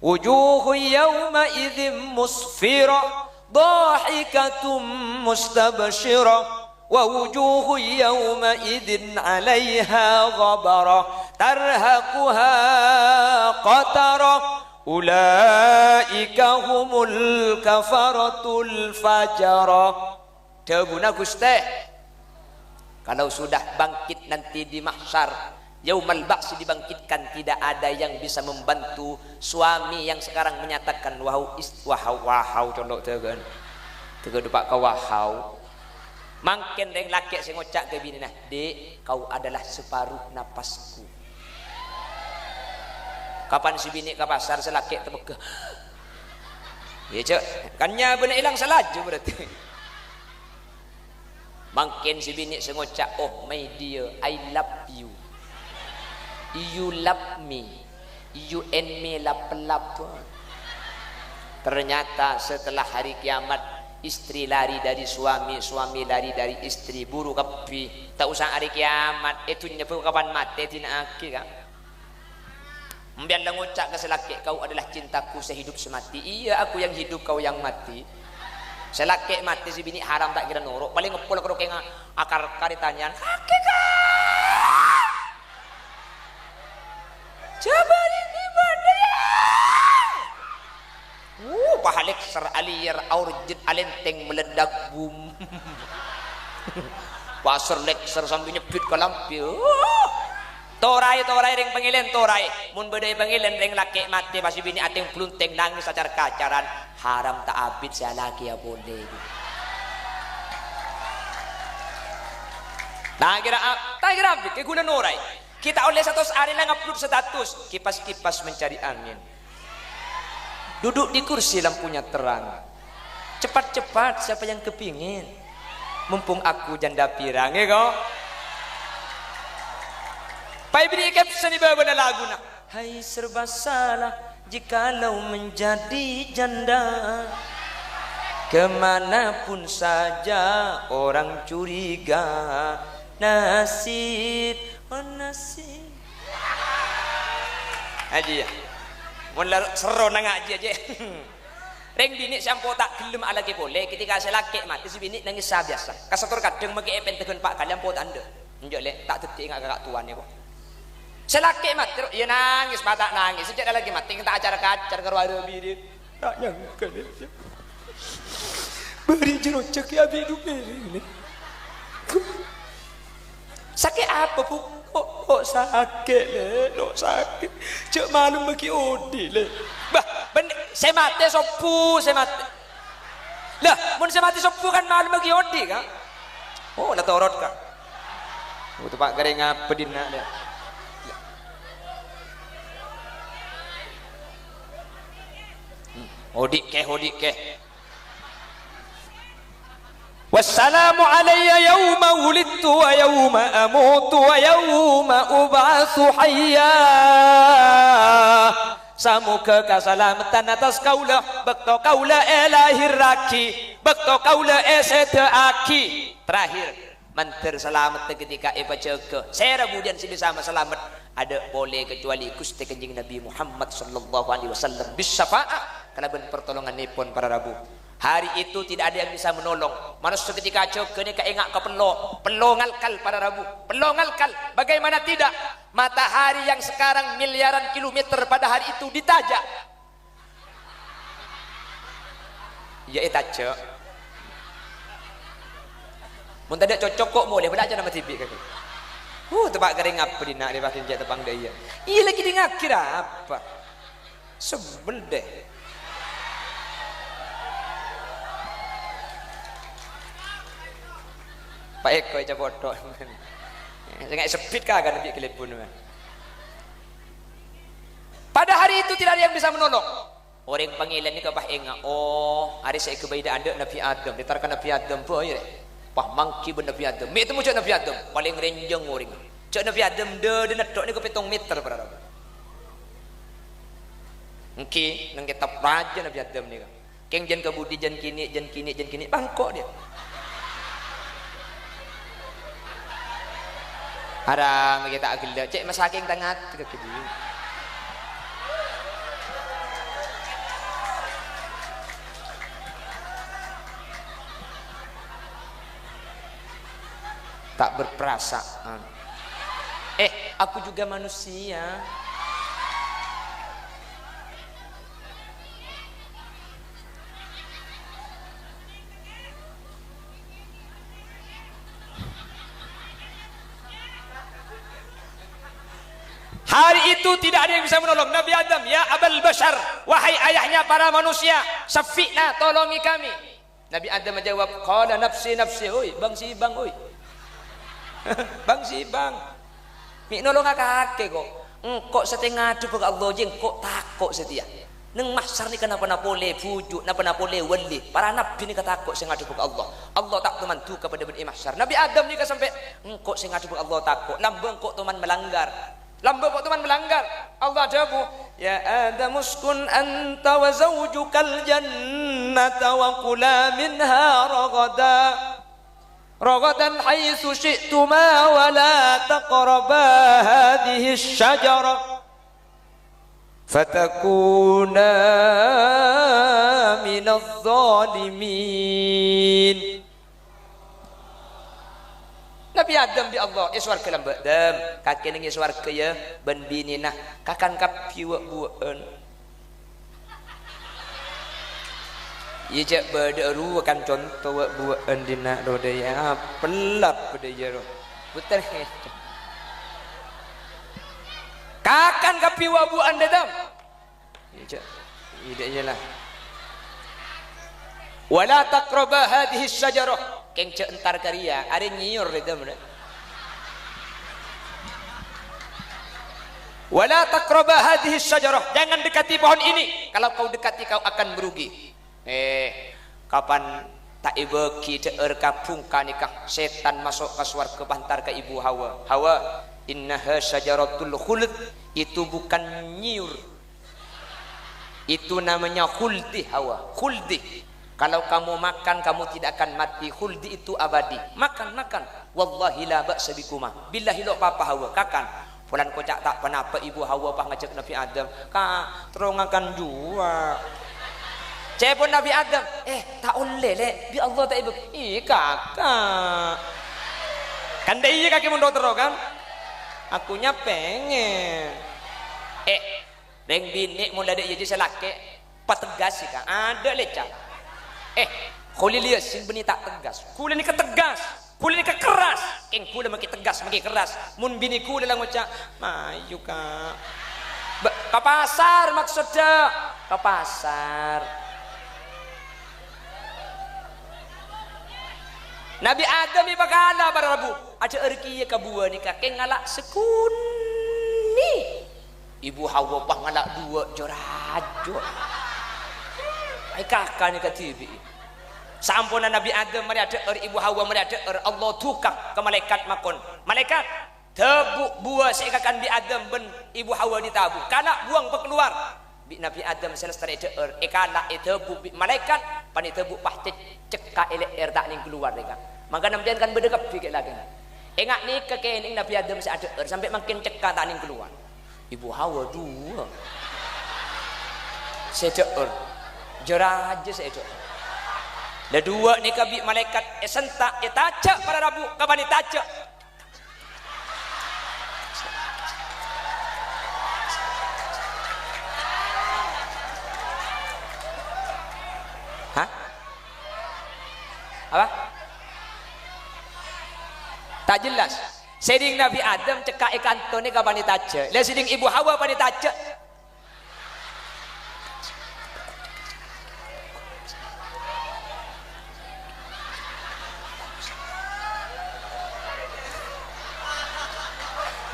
wujuhun yawma idzin musfirah dhahikatum mustabshirah wa wujuhun yawma idzin 'alaiha ghabarah tarhaquha qatarah ulaika humul kafaratul fajarah. Debuna Gusti, kalau sudah bangkit nanti di mahsyar yaumal ba'si dibangkitkan, tidak ada yang bisa membantu suami yang sekarang menyatakan wahau condok tegan tegan pak kau wahau mangken reng laki sing ngocak ke bini nah, dek kau adalah separuh napasku. Kapan si bini ke pasar selaki tebegah. Ya cek, kannya benar hilang selaju berarti. Mungkin si bini sengocak, oh my dear, I love you. You love me. You and me lap-lap. Ternyata setelah hari kiamat istri lari dari suami, suami lari dari istri, buru kepi. Tak usah hari kiamat, itu nyepu kapan mati tina aki kan. Mbian lang ucap ke selaki, kau adalah cintaku sehidup semati. Iya, aku yang hidup, kau yang mati. Selaki mati si bini haram tak kira norok. Paling ngepul kerok yang akar karitanyan. Hakikat. Jabarin ibadah. Pahalik ser alir aurjid alenteng meledak bum. Pasar lekser sambil nyepit ke lampi. Torai ring pengilen torai mun bedai pengilen ring laki mati pasti bini ating plunteng nangis acar kacaran haram tak abid saya laki ya boleh tak kira abid ke guna norai kita oleh satu hari lang upload status kipas-kipas mencari angin duduk di kursi lampunya terang cepat-cepat siapa yang kepingin mumpung aku janda pirang ya kau. Pai beri caption di bawah lagu nak. Hai serba salah jikalau menjadi janda. Kemanapun saja orang curiga. Nasib, oh nasib. Aji ya. Mun seru nang aji aja. Reng bini sampo tak gelem alagi boleh ketika saya laki mati si bini nangis biasa. Kasatur kadang magi epen tegun pak kalian pot anda. Njok le tak detik ingat kakak tuan ya kok. Selaki mati, ya nangis, mata nangis. Sejak lagi mati, kita acar-kacar ke ruang bini. Tak nyangka dia. Beri jerocek ya hidup ini. Sakit apa pun? Oh sakit le, lo sakit. Cek malu bagi odi le. Bah, saya mati sopu, saya mati. Lah, mun saya mati sopu kan malu bagi odi kan? Oh, nak torot kan? Oh, tu pak garing apa dina dia? Hodik ke. Wassalamu alayya yawma wulidtu wa yawma amutu wa yawma ub'atsu hayya. Samuka kasalamatan atas kaula bekto kaula lahir raki bekto kaula seteaki. Terakhir mantir selamat ketika baca ke saya kemudian si bisa selamat ada boleh kecuali Gusti Kanjeng Nabi Muhammad sallallahu alaihi wasallam bisyafaah kalaban pertolongan nipun para rabu. Hari itu tidak ada yang bisa menolong. Manusia ketika cok ni kaengak ke pelongalkal para rabu, pelongalkal. Bagaimana tidak? Matahari yang sekarang miliaran kilometer pada hari itu ditajak. Ya itajak. Mun tidak cocok kok boleh belajar nama TV kaki. Tebak kering apa di nak dipakai jet tepang dia. Iya lagi di ngakir apa? Sebel deh. Pak Eko aja bodoh. Saya sepit kagak nabi kelipun. Pada hari itu tidak ada yang bisa menolong. Orang panggilan ni ke Bah Enga. Oh, hari saya kebaida ada Nabi Adam. Ditarkan Nabi Adam pun ya. Pah mangki ben Nabi Adam. Mi temu cak Nabi Adam. Paling renjeng orang. Cak Nabi Adam de netok ni ke 7 meter pada Rabu. Engki nang kitab raja Nabi Adam ni. Keng jan kebudi jan kini bangkok dia. Haram kita agil cek masaking tangat ke kedi. Tak berperasaan. Aku juga manusia. Hari itu tidak ada yang bisa menolong Nabi Adam, ya abal bashar, wahai ayahnya para manusia, syafi'na, tolongi kami. Nabi Adam menjawab, qala nafsi nafsi, oi bang si bang oi. Bang si bang. Mi nolong akake kok. Engkok setengah tu pek Allah jeng kok takok setia. Neng mahsyar ni kenapa boleh wujud, napa boleh wali. Para nabi ni katakok sing ngadu pek Allah. Allah tak teman tu kepada bani mahsyar. Nabi Adam ni sampai engkok sing ngadu pek Allah takok. Lambang kok teman melanggar. Lambang kok teman melanggar. Allah jawab, ya Adam uskun anta wa zawjukal jannata wa kula minha ragadan haitsu syi'tuma wa la taqraba hadhihi asy-syajarah fatakuna minadh dhalimin. Nabi Adam di Allah iswarga lamba Adam kakek nang iswarga ya ben binina kakan kap piwa buan ijak badaru akan contoh buan dina roda ya pelap pada jero putar kakan kap piwa buan Adam ijak ida jelah wala taqraba hadhihi asy-syajarah keng cek entar karya ada nyiur itu mana wala taqraba hadhihi asy-syajarah jangan dekati pohon ini kalau kau dekati kau akan merugi. Kapan tak ibeki deur kapung kanikah setan masuk ke surga bantar ke ibu Hawa. Hawa innaha syajaratul khuld itu bukan nyiur itu namanya khuldi. Hawa khuldi. Kalau kamu makan kamu tidak akan mati. Khuldi itu abadi. Makan. Wallahi la ba'sa bikuma. Billahi lo papa Hawa kakan. Fulan kocak tak penapa ibu Hawa pah ngajak Nabi Adam. Kak terongakan jua. Cepon Nabi Adam. Tak oleh le. Bi Allah tak ibu. Kakak. Kan dia kaki mundur terus kan. Akunya pengen. Deng bini mula dek jadi selake. Pategas sih kan. Ada lecah. Kuli lihat sing beni tak tegas. Kuli ni ketegas. Kuli ni kekeras. Keng kuli makin tegas, makin keras. Mun bini kuli lah ngocak. Mayu kak. Ke pasar maksudnya. Ke pasar. Nabi Adam ni bakala pada Rabu. Ada erki ke buah ni kak. Keng ngalak sekuni. Ibu Hawa pah ngalak 2 jorajor. Ay kakak ni ke TV. Saampunan Nabi Adam mari ada Ibu Hawa mari ada Allah tukang ke malaikat makon. Malaikat tebuk buah sekakan bi Adam ben Ibu Hawa ditabu. Kana buang keluar. Bi Nabi Adam selesai ada ekala tebuk bi malaikat pani tebuk pahte cekak elek tak ning keluar mereka. Maka nampian kan berdekap pikir lagi. Engak ni kekening Nabi Adam ada sampai makin cekak tak ning keluar. Ibu Hawa dua. Sedeer. Jeraja sedeer. Dah dua ni kabi malaikat sentak tacak para rabu kapan tacak hah apa tak jelas seding Nabi Adam cekak ikan ni kapan tacak lah seding Ibu Hawa kapan tacak.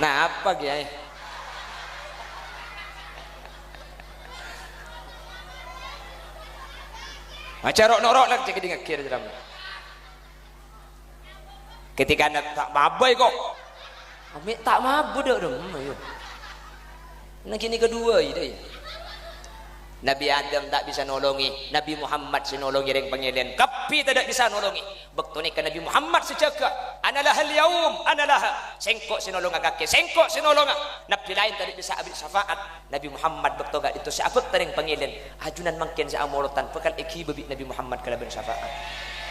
Nah apa Kiai? Macam norok lah cek dengan kira dalam. Ketika anda tak mabai kok, ambil tak mabu dah dong. Nak kini kedua ini. Nabi Adam tak bisa nolongi, Nabi Muhammad sinolongi ring panggilan. Kapi tidak bisa nolongi. Bektuni ke Nabi Muhammad sejaga. Analah al-yaum, analah. Sengkok sinolong kaki, sengkok sinolong. Nabi lain tadi bisa ambil syafaat. Nabi Muhammad bektoga itu siapa tering panggilan. Ajunan makin seamorotan. Bekal iki bebi Nabi Muhammad kalau bersyafaat.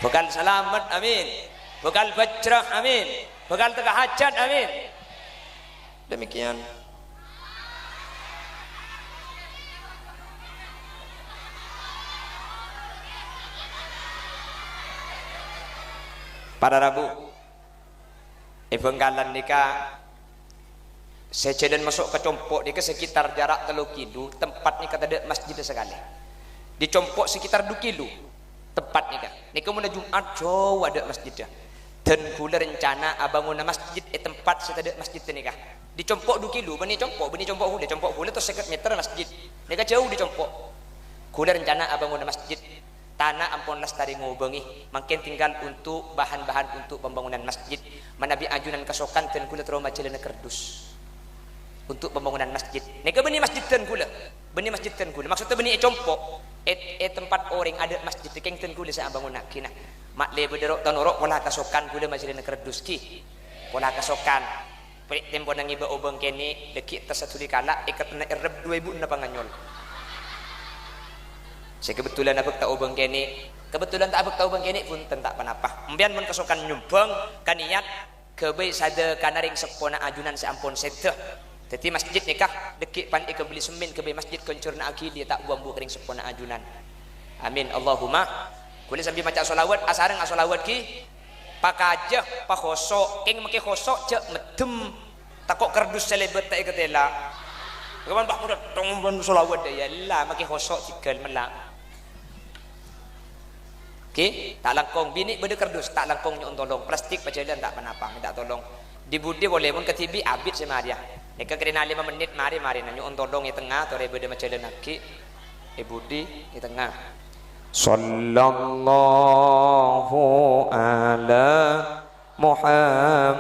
Bekal selamat, amin. Bekal bajrah, amin. Bekal tengah hajat, amin. Demikian. Para Rabu Bengkalan nikah sejadan masuk ke Compok ni ke sekitar jarak 3 kilo tempat ni kata ada masjid sekali di Compok sekitar 2 kilo tempat ni kan ni kemudian Jumat jauh ada masjid dan kula rencana abangun masjid tempat saya ada masjid ni kah di Compok 2 kilo bani Compok hula tu 50 meter masjid ni kan jauh di Compok kula rencana abangun masjid tanah ampun lestari ngobengi makin tinggal untuk bahan-bahan untuk pembangunan masjid manabi ajunan kasokan dan kula trauma jalan kerdus untuk pembangunan masjid neka beni masjid dan kula maksudnya beni Compok tempat orang ada masjid keng ten kula saya bangun nak kina mak le bederok tanorok pola kasokan kula jalan kerdus ki pola kasokan pelik tempo nang iba obeng kene dekik tersatuli kala ikat na ereb 2000 na panganyol. Saya kebetulan abek tak ubang kene, kebetulan tak abek tak ubang kene pun tentak panapah. Embian mun kesokan nyumbang kaniat kebe sada kanaring sepona ajunan seampun seteh. Jadi masjid nikah dekik pan ika beli semin kebe masjid kencurna aki dia tak buang bu kering sepona ajunan. Amin Allahumma. Kuli sambil maca solawat asareng asolawat ki pakajah pakosok keng make khosok cek medem takok kerdus selebet tak ketela. Kapan pak muda tong solawat ya lah make khosok tikel melak. Okay, tak langkong bini beda kerdus tak langkong nyon tolong plastik pacalan tak apa minta tolong di budi boleh pun ketibi abid sama dia neka kena 5 menit mari nyon tolong di tengah tore beda macalan aki budi di tengah sallallahu ala Muhammad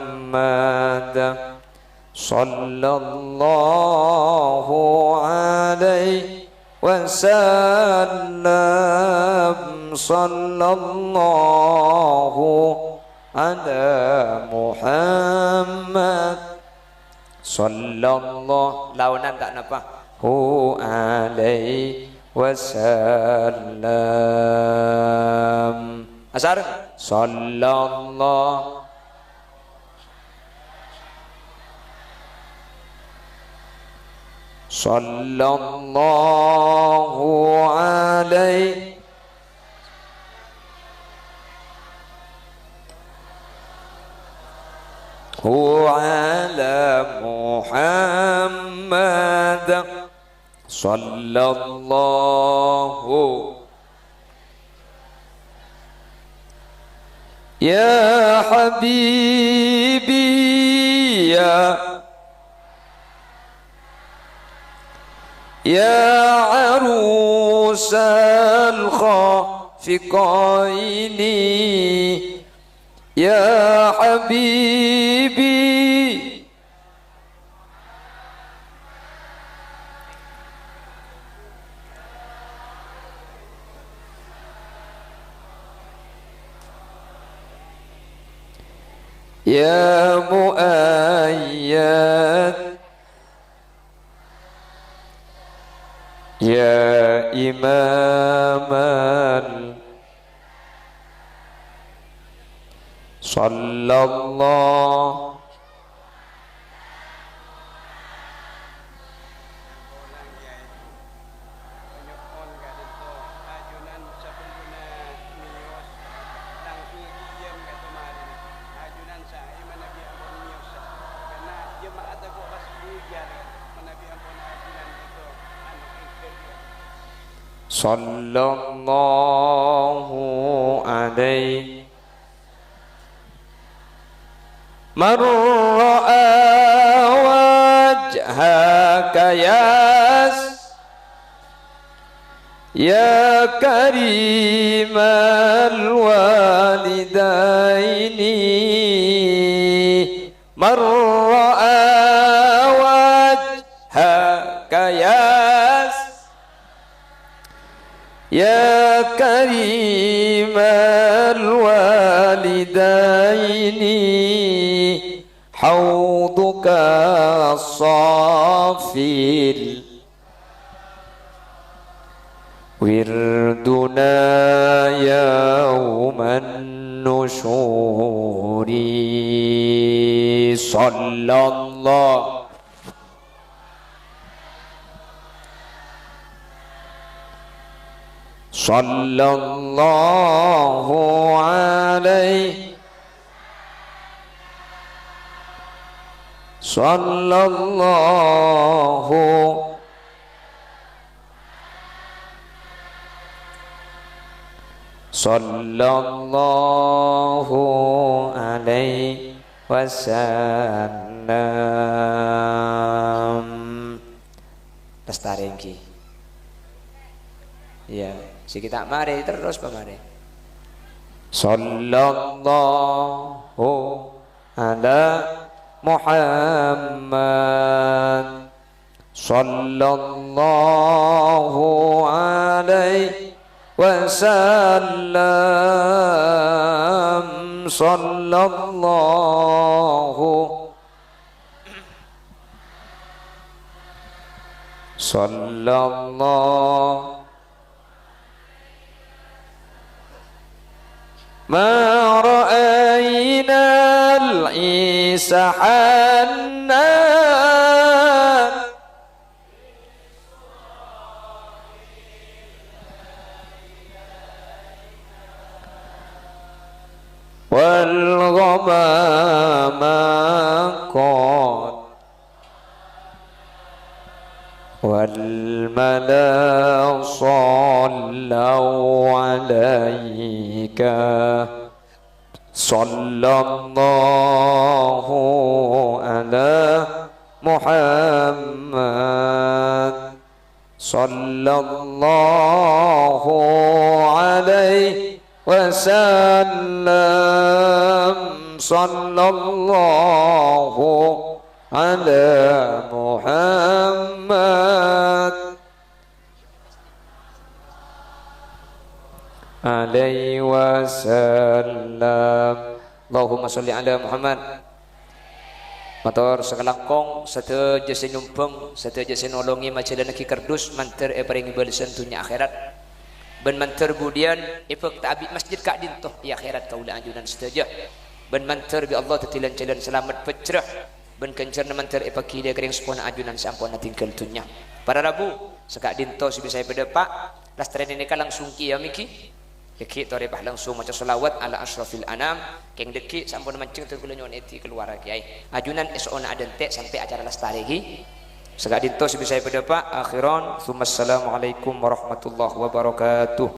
sallallahu alaihi wasallam sallallahu ala Muhammad sallallahu launan tak napa hu alaihi wasallam asar sallallahu sallallahu alaihi ala Muhammad sallallahu ya habibi ya arusal المرافقين يا حبيبي يا مؤيد يا إماما صلى الله صلى الله عليه من رأى وجهك يا كريم الوالدين من رأى وجهك يا كريم الوالدين حوضك الصافي وردنا يوم النشور صلى الله صلى الله عليه صلى الله عليه wasallam. Lestari ya, si kita mari terus pamare. Sallallahu ala Muhammad sallallahu alaihi wasallam sallallahu ما رأينا العيسى حنان والغمام قد والملا صلوا عليك صلى الله على محمد صلى الله عليه وسلم صلى الله على محمد عليه wasallam. Allahumma sholli ala Muhammad. Matur sekelangkong seteja senyumpeng seteja senolongi majalah ki kardus manter paring balasan dunia akhirat ben manter budian ipek tabi masjid ka dintoh di akhirat kaula anjunan seteja ben manter bi Allah tetilan jalan selamat pecrah ben kencerna manter ipek dia kering sepona anjunan sampun tinggal dunia. Para rabu sekak dintoh si bisa pedepak lastren ini langsung ki ya miki deki torepah langsung maca selawat ala asrafil anam keng deki sampun mancing tegula nyon eti keluar kiai ajunan esona adente sampai acara lestari gi segak dintos bisa pada pak akhiran. Assalamualaikum warahmatullahi wabarakatuh.